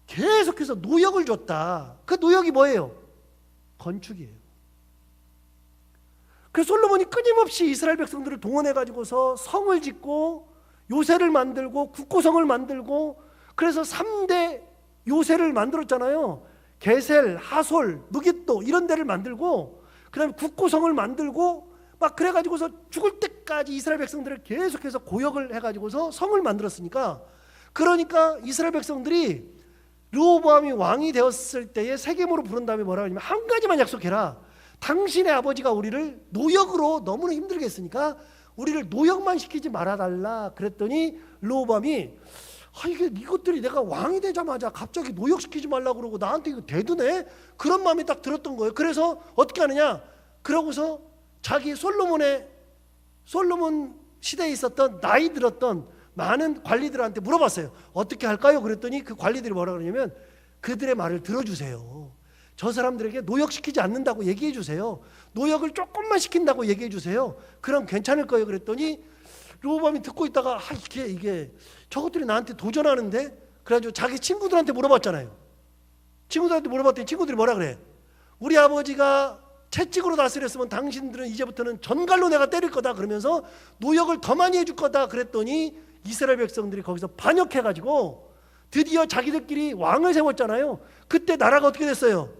계속해서 노역을 줬다. 그 노역이 뭐예요? 건축이에요. 그래서 솔로몬이 끊임없이 이스라엘 백성들을 동원해가지고서 성을 짓고 요새를 만들고 국고성을 만들고, 그래서 3대 요새를 만들었잖아요. 게셀, 하솔, 무깃도 이런 데를 만들고, 그 다음에 국고성을 만들고 막 그래가지고서 죽을 때까지 이스라엘 백성들을 계속해서 고역을 해가지고서 성을 만들었으니까, 그러니까 이스라엘 백성들이 르호보암이 왕이 되었을 때에 세겜으로 부른 다음에 뭐라 하냐면, 한 가지만 약속해라. 당신의 아버지가 우리를 노역으로 너무나 힘들게 했으니까 우리를 노역만 시키지 말아달라. 그랬더니 르호보암이 이것들이 내가 왕이 되자마자 갑자기 노역시키지 말라고 그러고 나한테 이거 대드네? 그런 마음이 딱 들었던 거예요. 그래서 어떻게 하느냐? 그러고서 자기 솔로몬 시대에 있었던 나이 들었던 많은 관리들한테 물어봤어요. 어떻게 할까요? 그랬더니 그 관리들이 뭐라 그러냐면, 그들의 말을 들어주세요. 저 사람들에게 노역시키지 않는다고 얘기해 주세요. 노역을 조금만 시킨다고 얘기해 주세요. 그럼 괜찮을 거예요. 그랬더니 르호보암이 듣고 있다가 이게 저것들이 나한테 도전하는데, 그래가지고 자기 친구들한테 물어봤잖아요. 친구들한테 물어봤더니 친구들이 뭐라 그래? 우리 아버지가 채찍으로 다스렸으면 당신들은 이제부터는 전갈로 내가 때릴 거다. 그러면서 노역을 더 많이 해줄 거다. 그랬더니 이스라엘 백성들이 거기서 반역해가지고 드디어 자기들끼리 왕을 세웠잖아요. 그때 나라가 어떻게 됐어요?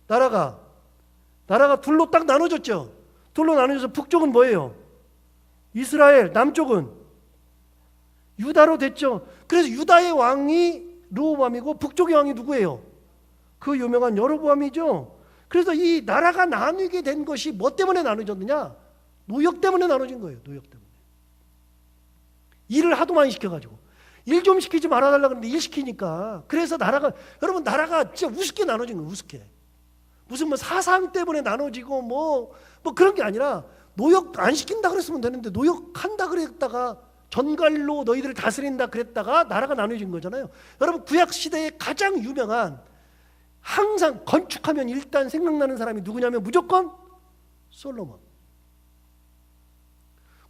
나라가 둘로 딱 나눠졌죠. 둘로 나눠져서 북쪽은 뭐예요? 이스라엘, 남쪽은 유다로 됐죠. 그래서 유다의 왕이 르호보암이고 북쪽의 왕이 누구예요? 그 유명한 여로보암이죠. 그래서 이 나라가 나뉘게 된 것이 뭐 때문에 나눠졌느냐? 노역 때문에 나눠진 거예요. 노역 때문에. 일을 하도 많이 시켜가지고. 일 좀 시키지 말아달라고 그러는데 일 시키니까. 그래서 여러분 나라가 진짜 우습게 나눠진 거예요. 우습게. 무슨 사상 때문에 나눠지고 뭐 그런 게 아니라, 노역 안 시킨다 그랬으면 되는데 노역한다 그랬다가 전갈로 너희들을 다스린다 그랬다가 나라가 나눠진 거잖아요. 여러분, 구약 시대에 가장 유명한, 항상 건축하면 일단 생각나는 사람이 누구냐면 무조건 솔로몬.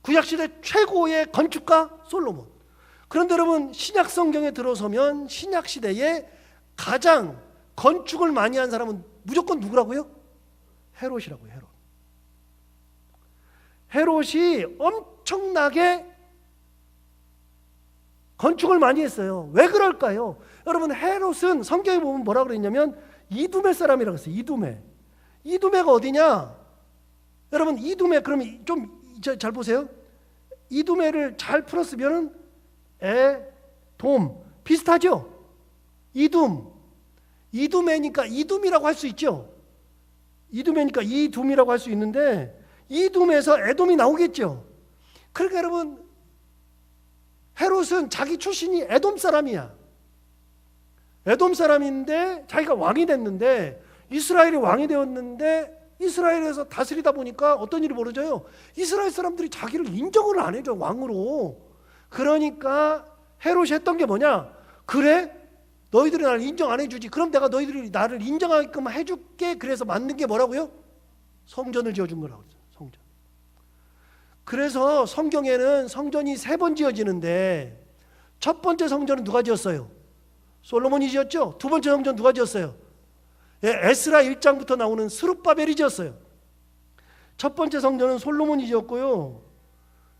구약 시대 최고의 건축가 솔로몬. 그런데 여러분, 신약 성경에 들어서면 신약 시대에 가장 건축을 많이 한 사람은 무조건 누구라고요? 헤롯이라고요. 헤롯이 엄청나게 건축을 많이 했어요. 왜 그럴까요? 여러분, 헤롯은 성경에 보면 뭐라 그랬냐면 이두메 사람이라고 했어요. 이두메가 어디냐? 여러분, 이두메, 그러면 좀 잘 보세요. 이두메를 잘 풀었으면 돔 비슷하죠? 이두메니까 이둠이라고 할 수 있죠. 이두메니까 이둠이라고 할 수 있는데, 이둠에서 에돔이 나오겠죠. 그러니까 여러분, 헤롯은 자기 출신이 에돔 사람이야. 에돔 사람인데 자기가 왕이 됐는데, 이스라엘이 왕이 되었는데, 이스라엘에서 다스리다 보니까 어떤 일이 벌어져요? 이스라엘 사람들이 자기를 인정을 안 해줘, 왕으로. 그러니까 헤롯이 했던 게 뭐냐? 그래? 너희들이 나를 인정 안 해주지. 그럼 내가 너희들이 나를 인정하게끔 해줄게. 그래서 만든 게 뭐라고요? 성전을 지어준 거라고 그랬어요. 성전. 그래서 성경에는 성전이 3번 지어지는데, 첫 번째 성전은 누가 지었어요? 솔로몬이 지었죠. 두 번째 성전 누가 지었어요? 에스라 1장부터 나오는 스룹바벨이 지었어요. 첫 번째 성전은 솔로몬이 지었고요.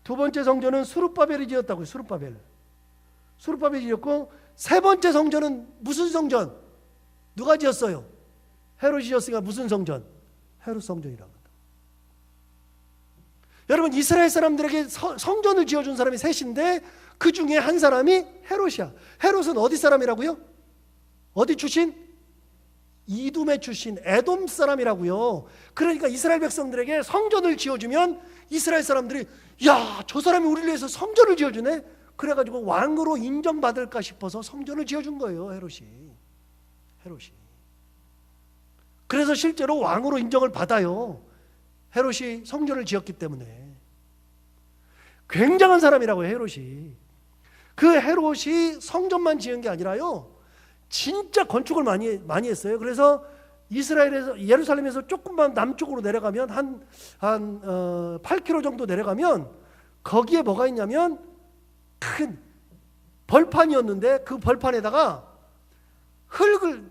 두 번째 성전은 스룹바벨이 지었다고요. 스룹바벨이 지었고, 세 번째 성전은 무슨 성전? 누가 지었어요? 헤롯이 지었으니까 무슨 성전? 헤롯 성전이라고 합니다. 여러분, 이스라엘 사람들에게 성전을 지어준 사람이 셋인데 그 중에 한 사람이 헤롯이야. 헤롯은 어디 사람이라고요? 어디 출신? 이두메 출신, 에돔 사람이라고요. 그러니까 이스라엘 백성들에게 성전을 지어주면 이스라엘 사람들이 야, 저 사람이 우리를 위해서 성전을 지어주네. 그래가지고 왕으로 인정받을까 싶어서 성전을 지어준 거예요. 헤롯이. 그래서 실제로 왕으로 인정을 받아요. 헤롯이 성전을 지었기 때문에. 굉장한 사람이라고요. 헤롯이. 그 헤롯이 성전만 지은 게 아니라요, 진짜 건축을 많이 했어요. 그래서 이스라엘에서, 예루살렘에서 조금만 남쪽으로 내려가면 한 8km 정도 내려가면 거기에 뭐가 있냐면 큰 벌판이었는데 그 벌판에다가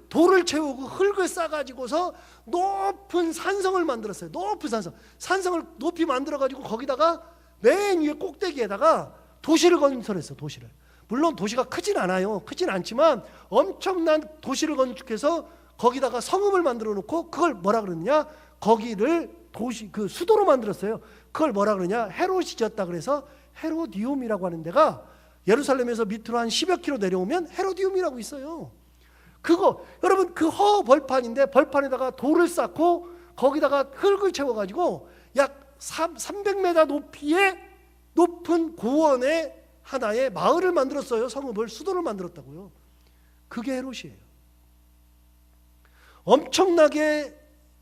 돌을 채우고 흙을 싸가지고서 높은 산성을 만들었어요. 높은 산성을 높이 만들어가지고 거기다가 맨 위에 꼭대기에다가 도시를 건설했어요. 도시를. 물론 도시가 크진 않아요. 크진 않지만 엄청난 도시를 건축해서 거기다가 성읍을 만들어 놓고 그걸 뭐라 그러느냐, 거기를 그 수도로 만들었어요. 그걸 뭐라 그러냐, 헤롯이 지었다. 그래서 헤로디움이라고 하는 데가 예루살렘에서 밑으로 한 10여 킬로 내려오면 헤로디움이라고 있어요. 그거 여러분, 그 벌판인데 벌판에다가 돌을 쌓고 거기다가 흙을 채워가지고 약 300m 높이의 높은 고원의 하나의 마을을 만들었어요. 성읍을, 수도를 만들었다고요. 그게 헤롯이에요. 엄청나게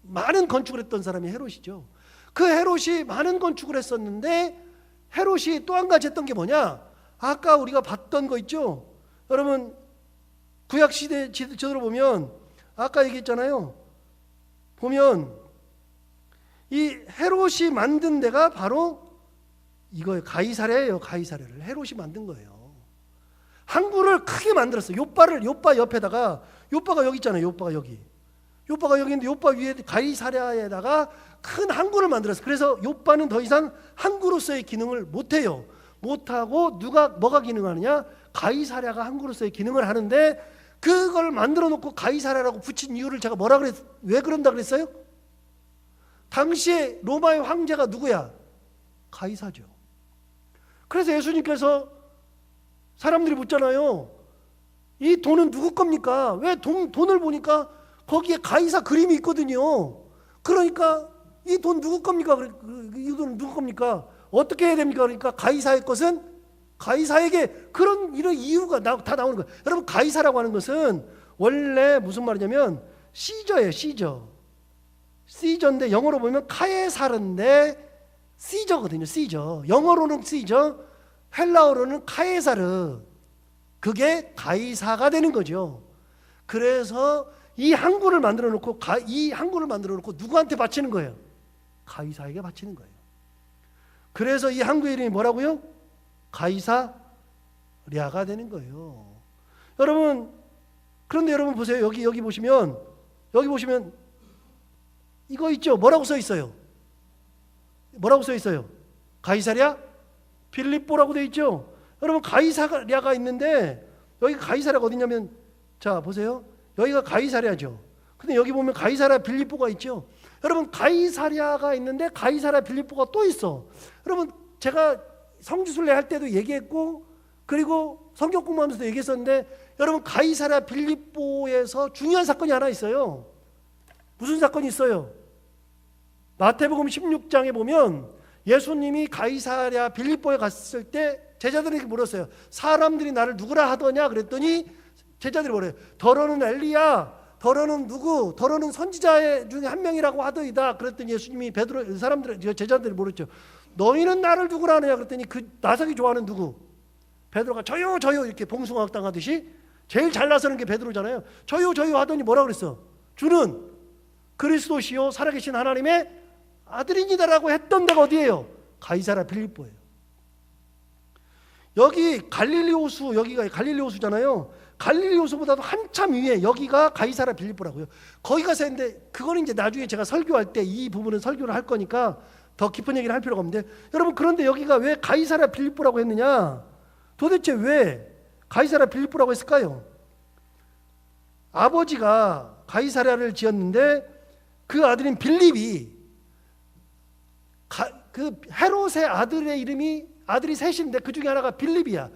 많은 건축을 했던 사람이 헤롯이죠. 그 헤롯이 많은 건축을 했었는데 헤롯이 또 한 가지 했던 게 뭐냐, 아까 우리가 봤던 거 있죠. 여러분, 구약시대 지도를 보면 아까 얘기했잖아요. 보면 이 헤롯이 만든 데가 바로 이거예요. 가이사랴예요. 가이사랴를 헤롯이 만든 거예요. 항구를 크게 만들었어요. 요빠 옆에다가, 요빠가 여기 있잖아요. 요빠가 여기 있는데 요빠 위에 가이사랴에다가 큰 항구를 만들었어요. 그래서 요빠는 더 이상 항구로서의 기능을 못해요. 못하고 뭐가 기능하느냐, 가이사랴가 항구로서의 기능을 하는데, 그걸 만들어 놓고 가이사랴라고 붙인 이유를 제가 왜 그런다 그랬어요? 당시에 로마의 황제가 누구야? 가이사죠. 그래서 예수님께서 사람들이 묻잖아요. 이 돈은 누구 겁니까? 왜 돈을 보니까 거기에 가이사 그림이 있거든요. 그러니까 이 돈 누구 겁니까? 이 돈은 누구 겁니까? 어떻게 해야 됩니까? 그러니까 가이사의 것은 가이사에게, 이런 이유가 다 나오는 거예요. 여러분, 가이사라고 하는 것은 원래 무슨 말이냐면 시저예요. 시저인데 영어로 보면 카에사르인데 시저거든요. 시저. 영어로는 시저, 헬라어로는 카에사르. 그게 가이사가 되는 거죠. 그래서 이 항구를 만들어 놓고 누구한테 바치는 거예요? 가이사에게 바치는 거예요. 그래서 이 항구 이름이 뭐라고요? 가이사랴가 되는 거예요. 여러분, 그런데 여러분 보세요. 여기 보시면 이거 있죠? 뭐라고 써 있어요? 가이사랴 빌립보라고 되어 있죠? 여러분, 가이사랴가 있는데 여기가 가이사랴가 어디냐면, 자 보세요. 여기가 가이사랴죠. 근데 여기 보면 가이사랴 빌립보가 있죠. 여러분, 가이사랴가 있는데 가이사랴 빌립보가 또 있어. 여러분, 제가 성지순례 할 때도 얘기했고, 그리고 성경 공부하면서도 얘기했었는데, 여러분, 가이사랴 빌립보에서 중요한 사건이 하나 있어요. 무슨 사건이 있어요? 마태복음 16장에 보면 예수님이 가이사랴 빌립보에 갔을 때 제자들에게 물었어요. 사람들이 나를 누구라 하더냐? 그랬더니 제자들이 뭐래요? 더러는 엘리야, 더러는 누구? 더러는 선지자 중에 한 명이라고 하더이다. 그랬더니 예수님이 제자들이 물었죠. 너희는 나를 누구라 하느냐? 그랬더니 그 나서기 좋아하는 누구? 베드로가 저요 이렇게 봉숭아학 당하듯이 제일 잘 나서는 게 베드로잖아요. 저요 하더니 뭐라 그랬어? 주는 그리스도시요 살아계신 하나님의 아들이니다라고 했던 데가 어디예요? 가이사랴 빌립보예요. 여기 갈릴리 호수, 여기가 갈릴리 호수잖아요. 갈릴리 호수보다도 한참 위에 여기가 가이사랴 빌립보라고요. 거기 가서 했는데 그거는 이제 나중에 제가 설교할 때 이 부분은 설교를 할 거니까 더 깊은 얘기를 할 필요가 없는데, 여러분 그런데 여기가 왜 가이사랴 빌립보라고 했느냐? 도대체 왜 가이사랴 빌립보라고 했을까요? 아버지가 가이사랴를 지었는데 그 아들인 빌립이 그 헤롯의 아들의 이름이, 아들이 셋인데 그 중에 하나가 빌립이야.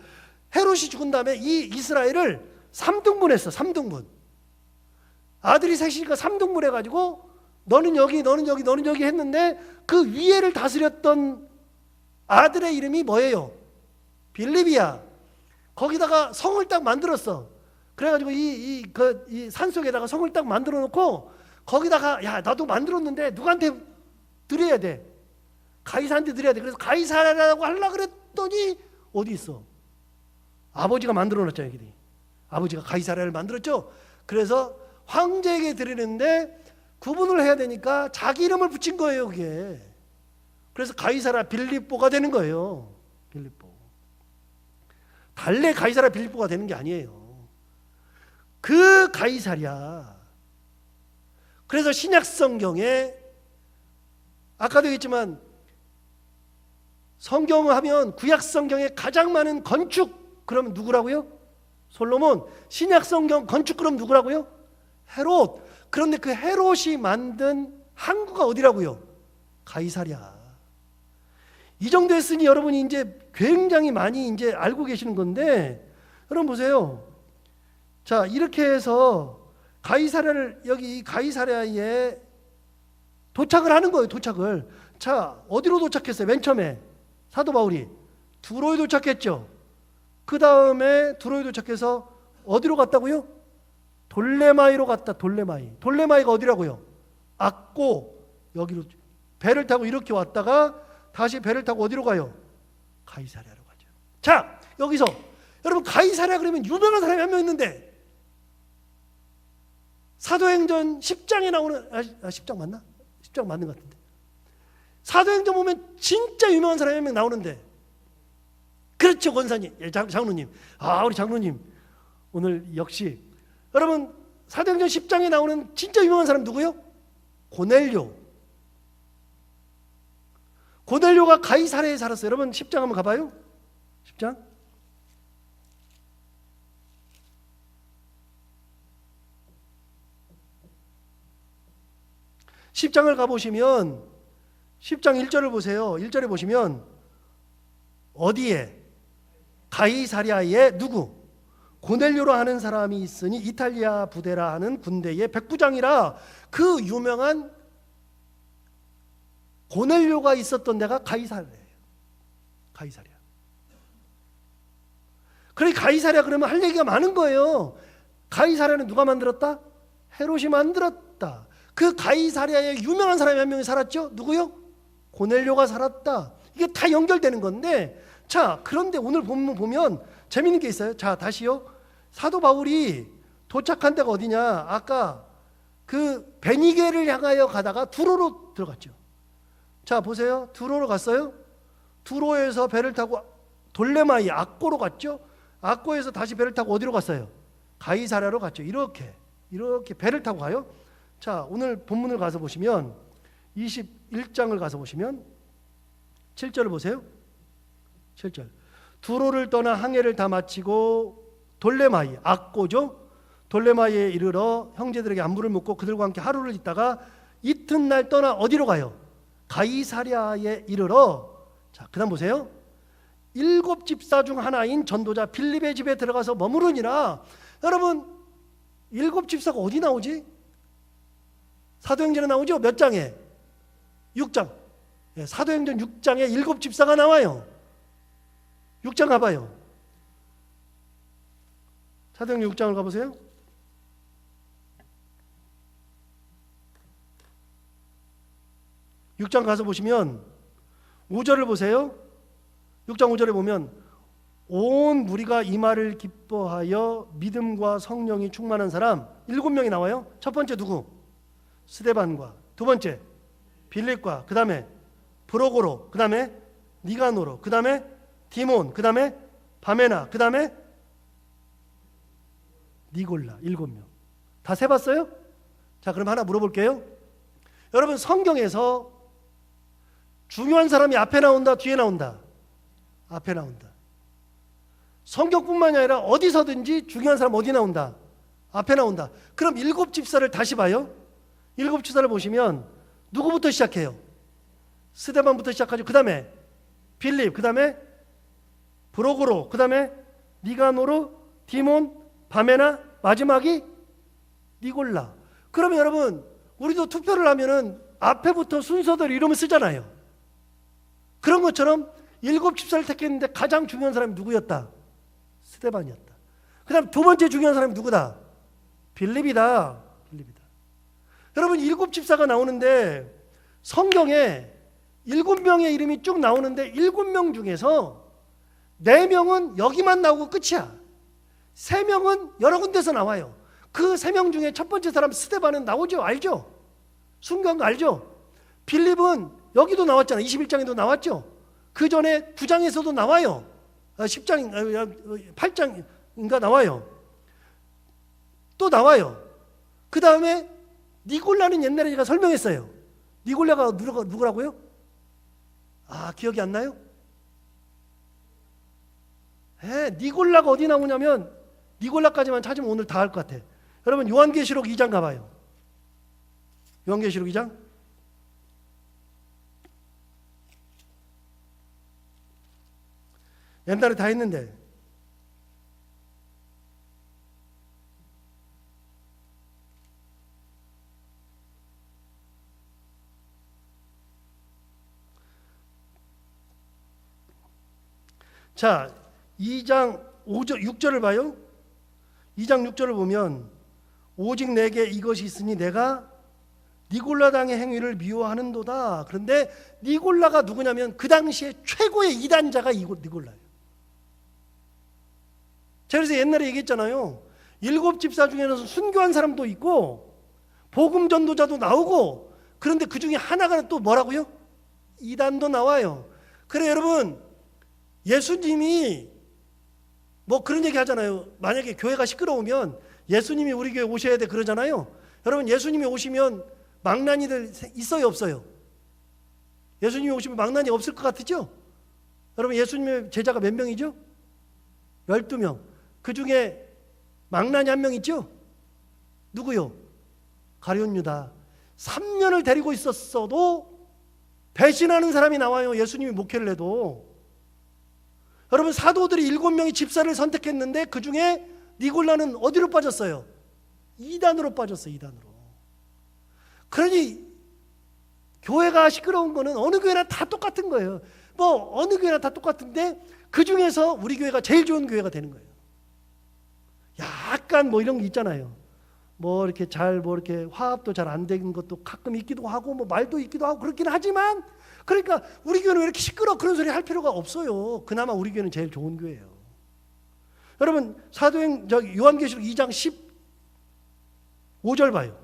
헤롯이 죽은 다음에 이 이스라엘을 3등분했어. 3등분. 아들이 셋이니까 3등분 해가지고 너는 여기, 너는 여기, 너는 여기 했는데 그 위에를 다스렸던 아들의 이름이 뭐예요? 빌립이야. 거기다가 성을 딱 만들었어. 그래가지고 이 산속에다가 성을 딱 만들어 놓고 거기다가 야 나도 만들었는데 누구한테 드려야 돼? 가이사한테 드려야 돼. 그래서 가이사라고 하려고 그랬더니 어디 있어? 아버지가 만들어 놨잖아요. 여기. 아버지가 가이사라를 만들었죠. 그래서 황제에게 드리는데 구분을 해야 되니까 자기 이름을 붙인 거예요. 그게. 그래서 가이사라 빌립보가 되는 거예요. 빌립보. 달래 가이사라 빌립보가 되는 게 아니에요. 그 가이사랴. 그래서 신약 성경에 아까도 얘기했지만 성경을 하면 구약 성경에 가장 많은 건축 그러면 누구라고요? 솔로몬. 신약 성경 건축 그럼 누구라고요? 헤롯. 그런데 그 헤롯이 만든 항구가 어디라고요? 가이사랴. 이 정도 했으니 여러분이 이제 굉장히 많이 이제 알고 계시는 건데, 여러분 보세요. 자, 이렇게 해서 가이사랴를, 여기 가이사랴에 도착을 하는 거예요. 도착을. 자, 어디로 도착했어요? 맨 처음에 사도 바울이 두로에 도착했죠. 그 다음에 두로에 도착해서 어디로 갔다고요? 돌레마이로 갔다. 돌레마이. 돌레마이가 어디라고요? 악고. 여기로 배를 타고 이렇게 왔다가 다시 배를 타고 어디로 가요? 가이사랴로 가죠. 자, 여기서 여러분 가이사랴 그러면 유명한 사람이 한 명 있는데, 사도행전 10장에 나오는 10장 맞나? 10장 맞는 것 같은데. 사도행전 보면 진짜 유명한 사람이 한 명 나오는데, 그렇죠, 권사님, 장로님. 우리 장로님 오늘 역시. 여러분 사도행전 10장에 나오는 진짜 유명한 사람 누구요? 고넬료. 고넬료가 가이사랴에 살았어요. 여러분 10장 한번 가봐요. 10장. 10장을 가보시면 10장 1절을 보세요. 1절에 보시면 어디에? 가이사랴에 누구? 고넬료로 하는 사람이 있으니 이탈리아 부대라 하는 군대의 백부장이라. 그 유명한 고넬료가 있었던 데가 가이사랴예요. 가이사랴. 그러니까 가이사랴 그러면 할 얘기가 많은 거예요. 가이사랴는 누가 만들었다? 헤롯이 만들었다. 그 가이사랴에 유명한 사람이 한 명이 살았죠. 누구요? 고넬료가 살았다. 이게 다 연결되는 건데, 자, 그런데 오늘 보면 재밌는 게 있어요. 자, 다시요. 사도 바울이 도착한 데가 어디냐? 아까 그 베니게를 향하여 가다가 두로로 들어갔죠. 자, 보세요. 두로로 갔어요. 두로에서 배를 타고 돌레마이 악고로 갔죠. 악고에서 다시 배를 타고 어디로 갔어요? 가이사랴로 갔죠. 이렇게 배를 타고 가요. 자, 오늘 본문을 가서 보시면 21장을 가서 보시면 7절을 보세요. 7절. 두로를 떠나 항해를 다 마치고 돌레마이, 악고죠. 돌레마이에 이르러 형제들에게 안부를 묻고 그들과 함께 하루를 있다가 이튿날 떠나 어디로 가요? 가이사랴에 이르러. 자, 그다음 보세요. 7 집사 중 하나인 전도자 빌립의 집에 들어가서 머무르니라. 여러분 7 집사가 어디 나오지? 사도행전에 나오죠? 몇 장에? 6장. 예, 사도행전 6장에 7 집사가 나와요. 6장 가봐요. 사도행전 6장을 가보세요. 육 장 가서 보시면 5절을 보세요. 6장 5절에 보면 온 무리가 이 말을 기뻐하여 믿음과 성령이 충만한 사람 7명이 나와요. 첫 번째 누구? 스데반과, 두 번째 빌립과, 그 다음에 브로고로, 그 다음에 니가노로, 그 다음에 디몬, 그 다음에 바메나, 그 다음에 니골라, 7명. 다 세봤어요? 자, 그럼 하나 물어볼게요. 여러분, 성경에서 중요한 사람이 앞에 나온다, 뒤에 나온다? 앞에 나온다. 성경뿐만이 아니라 어디서든지 중요한 사람 어디 나온다? 앞에 나온다. 그럼 7집사를 다시 봐요. 7집사를 보시면 누구부터 시작해요? 스데반부터 시작하죠. 그 다음에 빌립, 그 다음에 브로고로, 그 다음에 니가노르, 디몬, 바메나, 마지막이 니골라. 그러면 여러분, 우리도 투표를 하면은 앞에부터 순서대로 이름을 쓰잖아요. 그런 것처럼 7집사를 택했는데 가장 중요한 사람이 누구였다? 스데반이었다. 그 다음 두 번째 중요한 사람이 누구다? 빌립이다. 빌립이다. 여러분, 7집사가 나오는데 성경에 7명의 이름이 쭉 나오는데 7명 중에서 4명은 여기만 나오고 끝이야. 3명은 여러 군데서 나와요. 그 3명 중에 첫 번째 사람 스데반은 나오죠. 알죠? 순교한 거 알죠? 빌립은 여기도 나왔잖아. 21장에도 나왔죠. 그 전에 9장에서도 나와요. 10장, 8장인가 나와요. 또 나와요. 그 다음에 니골라는 옛날에 제가 설명했어요. 니골라가 누구라고요? 아, 기억이 안 나요? 니골라가 어디 나오냐면 니골라까지만 찾으면 오늘 다 할 것 같아. 여러분, 요한계시록 2장 가봐요. 요한계시록 2장. 옛날에 다 했는데. 자, 2장 6절을 봐요. 2장 6절을 보면 오직 내게 이것이 있으니 내가 니골라 당의 행위를 미워하는도다. 그런데 니골라가 누구냐면 그 당시에 최고의 이단자가 니골라예요. 제가 그래서 옛날에 얘기했잖아요. 7집사 중에는 순교한 사람도 있고 복음 전도자도 나오고, 그런데 그 중에 하나가 또 뭐라고요? 이단도 나와요. 그래, 여러분, 예수님이 뭐 그런 얘기 하잖아요. 만약에 교회가 시끄러우면 예수님이 우리 교회 오셔야 돼 그러잖아요. 여러분, 예수님이 오시면 망나니들 있어요, 없어요? 예수님이 오시면 망나니 없을 것 같으죠? 여러분, 예수님의 제자가 몇 명이죠? 12명. 그 중에 망나니 1명 있죠? 누구요? 가룟 유다. 3년을 데리고 있었어도 배신하는 사람이 나와요. 예수님이 목회를 해도. 여러분, 사도들이 7명의 집사를 선택했는데 그 중에 니골라는 어디로 빠졌어요? 이단으로 빠졌어요. 이단으로. 그러니 교회가 시끄러운 거는 어느 교회나 다 똑같은 거예요. 뭐 어느 교회나 다 똑같은데 그 중에서 우리 교회가 제일 좋은 교회가 되는 거예요. 약간 뭐 이런 게 있잖아요. 뭐 이렇게 뭐 이렇게 화합도 잘 안 되는 것도 가끔 있기도 하고 뭐 말도 있기도 하고 그렇긴 하지만, 그러니까 우리 교회는 왜 이렇게 시끄러 그런 소리 할 필요가 없어요. 그나마 우리 교회는 제일 좋은 교회예요. 여러분, 요한계시록 2장 15절 봐요.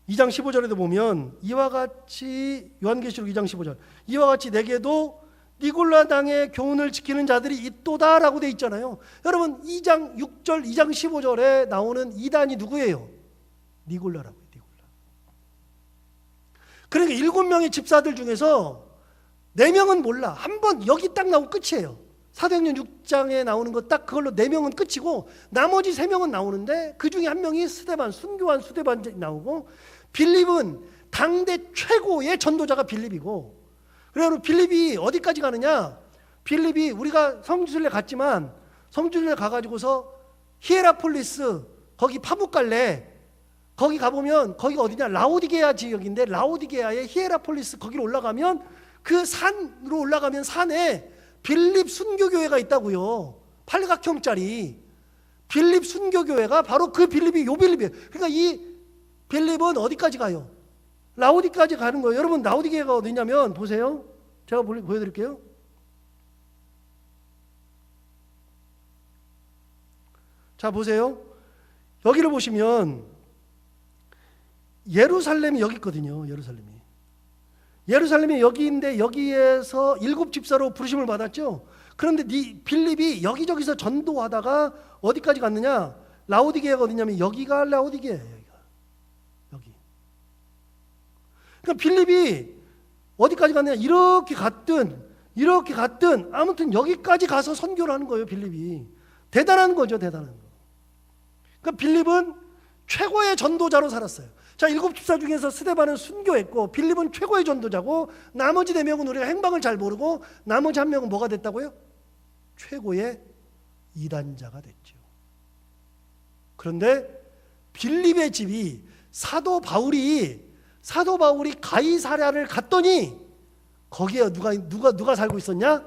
2장 15절에도 보면 이와 같이, 요한계시록 2장 15절, 이와 같이 내게도 니골라 당의 교훈을 지키는 자들이 있도다라고 돼 있잖아요. 여러분, 2장 6절, 2장 15절에 나오는 이단이 누구예요? 니골라라고요. 니골라. 그러니까 7명의 집사들 중에서 4명은 몰라. 한번 여기 딱 나오고 끝이에요. 사도행전 6장에 나오는 거 딱 그걸로 4명은 끝이고, 나머지 3명은 나오는데 그 중에 한 명이 스데반, 순교한 스데반 나오고, 빌립은 당대 최고의 전도자가 빌립이고, 그래서 빌립이 어디까지 가느냐? 빌립이 우리가 성지순례 갔지만 성지순례 가가지고서 히에라폴리스 거기 파묵갈레 거기 가보면 거기가 어디냐? 라오디게아 지역인데 라오디게아의 히에라폴리스 거기로 올라가면 그 산으로 올라가면 산에 빌립 순교교회가 있다고요. 팔각형짜리 빌립 순교교회가 바로 그 빌립이 요 빌립이에요. 그러니까 이 빌립은 어디까지 가요? 라오디까지 가는 거예요. 여러분, 라오디게아가 어디냐면 보세요. 제가 보여드릴게요. 자, 보세요. 여기를 보시면 예루살렘이 여기 있거든요. 예루살렘이. 예루살렘이 여기인데 여기에서 7집사로 부르심을 받았죠. 그런데 빌립이 여기저기서 전도하다가 어디까지 갔느냐? 라오디게아가 어디냐면 여기가 라오디게아예요. 여기. 그러니까 빌립이 어디까지 갔느냐? 이렇게 갔든 아무튼 여기까지 가서 선교를 하는 거예요. 빌립이 대단한 거죠. 대단한 거. 그러니까 빌립은 최고의 전도자로 살았어요. 자, 7집사 중에서 스데반은 순교했고 빌립은 최고의 전도자고 나머지 4명은 우리가 행방을 잘 모르고 나머지 1명은 뭐가 됐다고요? 최고의 이단자가 됐죠. 그런데 빌립의 집이 사도 바울이 가이사랴를 갔더니 거기에 누가 살고 있었냐?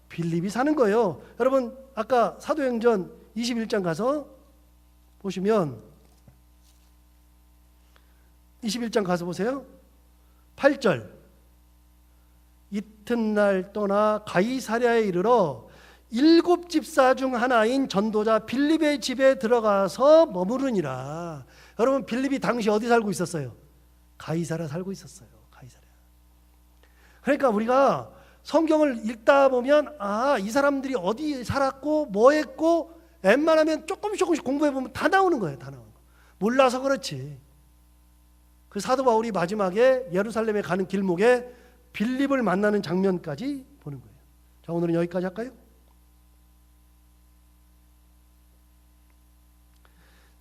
빌립이 사는 거예요. 여러분 아까 사도행전 21장 가서 보시면 21장 가서 보세요. 8절 이튿날 떠나 가이사랴에 이르러 7집사 중 하나인 전도자 빌립의 집에 들어가서 머무르니라. 여러분 빌립이 당시 어디 살고 있었어요? 가이사랴 살고 있었어요. 가이사랴. 그러니까 우리가 성경을 읽다 보면 이 사람들이 어디 살았고 뭐 했고 웬만하면 조금씩 공부해 보면 다 나오는 거예요. 다 나오는 거. 몰라서 그렇지. 그 사도 바울이 마지막에 예루살렘에 가는 길목에 빌립을 만나는 장면까지 보는 거예요. 자, 오늘은 여기까지 할까요?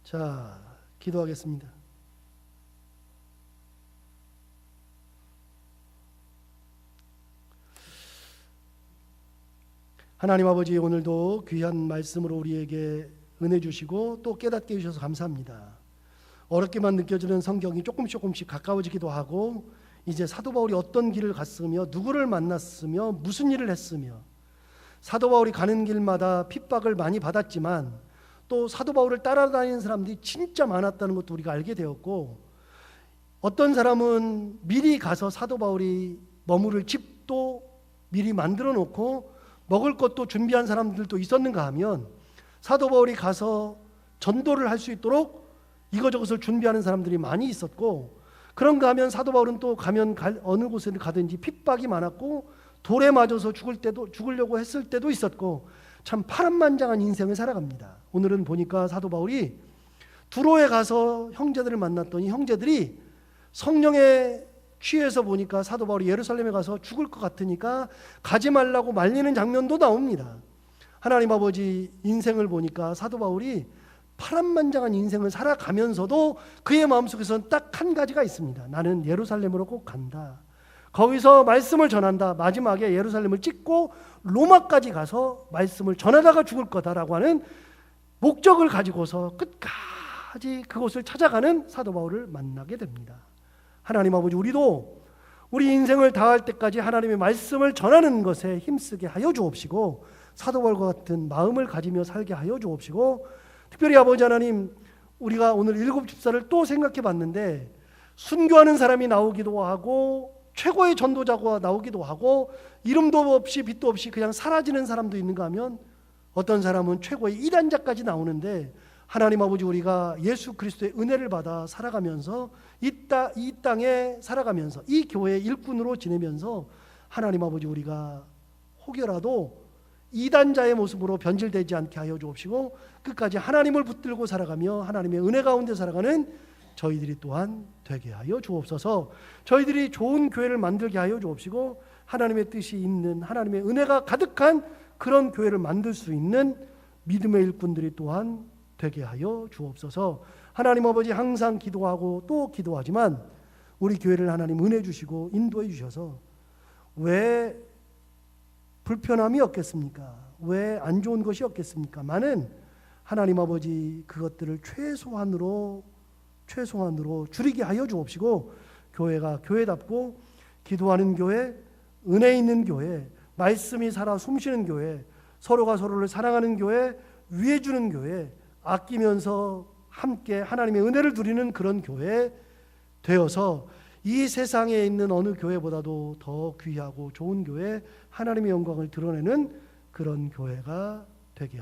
자, 기도하겠습니다. 하나님 아버지, 오늘도 귀한 말씀으로 우리에게 은혜 주시고 또 깨닫게 해주셔서 감사합니다. 어렵게만 느껴지는 성경이 조금씩 가까워지기도 하고 이제 사도 바울이 어떤 길을 갔으며 누구를 만났으며 무슨 일을 했으며 사도 바울이 가는 길마다 핍박을 많이 받았지만 또 사도 바울을 따라다니는 사람들이 진짜 많았다는 것도 우리가 알게 되었고 어떤 사람은 미리 가서 사도 바울이 머무를 집도 미리 만들어 놓고 먹을 것도 준비한 사람들도 있었는가 하면 사도 바울이 가서 전도를 할 수 있도록 이거저것을 준비하는 사람들이 많이 있었고 그런가 하면 사도 바울은 또 가면 어느 곳에 가든지 핍박이 많았고 돌에 맞아서 죽으려고 했을 때도 있었고 참 파란만장한 인생을 살아갑니다. 오늘은 보니까 사도 바울이 두로에 가서 형제들을 만났더니 형제들이 성령에 취해서 보니까 사도 바울이 예루살렘에 가서 죽을 것 같으니까 가지 말라고 말리는 장면도 나옵니다. 하나님 아버지, 인생을 보니까 사도 바울이 파란만장한 인생을 살아가면서도 그의 마음속에서는 딱 한 가지가 있습니다. 나는 예루살렘으로 꼭 간다. 거기서 말씀을 전한다. 마지막에 예루살렘을 찍고 로마까지 가서 말씀을 전하다가 죽을 거다라고 하는 목적을 가지고서 끝까지 그곳을 찾아가는 사도 바울을 만나게 됩니다. 하나님 아버지, 우리도 우리 인생을 다할 때까지 하나님의 말씀을 전하는 것에 힘쓰게 하여 주옵시고 사도 바울과 같은 마음을 가지며 살게 하여 주옵시고 특별히 아버지 하나님, 우리가 오늘 7집사를 또 생각해 봤는데 순교하는 사람이 나오기도 하고 최고의 전도자가 나오기도 하고 이름도 없이 빛도 없이 그냥 사라지는 사람도 있는가 하면 어떤 사람은 최고의 이단자까지 나오는데 하나님 아버지, 우리가 예수 그리스도의 은혜를 받아 살아가면서 이 땅에 살아가면서 이 교회의 일꾼으로 지내면서 하나님 아버지, 우리가 혹여라도 이단자의 모습으로 변질되지 않게 하여 주옵시고 끝까지 하나님을 붙들고 살아가며 하나님의 은혜 가운데 살아가는 저희들이 또한 되게 하여 주옵소서. 저희들이 좋은 교회를 만들게 하여 주옵시고 하나님의 뜻이 있는 하나님의 은혜가 가득한 그런 교회를 만들 수 있는 믿음의 일꾼들이 또한 되게 하여 주옵소서. 하나님 아버지, 항상 기도하고 또 기도하지만 우리 교회를 하나님 은혜 주시고 인도해 주셔서 왜 불편함이 없겠습니까? 왜 안 좋은 것이 없겠습니까? 많은 하나님 아버지, 그것들을 최소한으로 줄이게 하여 주옵시고 교회가 교회답고 기도하는 교회, 은혜 있는 교회, 말씀이 살아 숨쉬는 교회, 서로가 서로를 사랑하는 교회, 위해 주는 교회, 아끼면서 함께 하나님의 은혜를 누리는 그런 교회 되어서 이 세상에 있는 어느 교회보다도 더 귀하고 좋은 교회, 하나님의 영광을 드러내는 그런 교회가 되게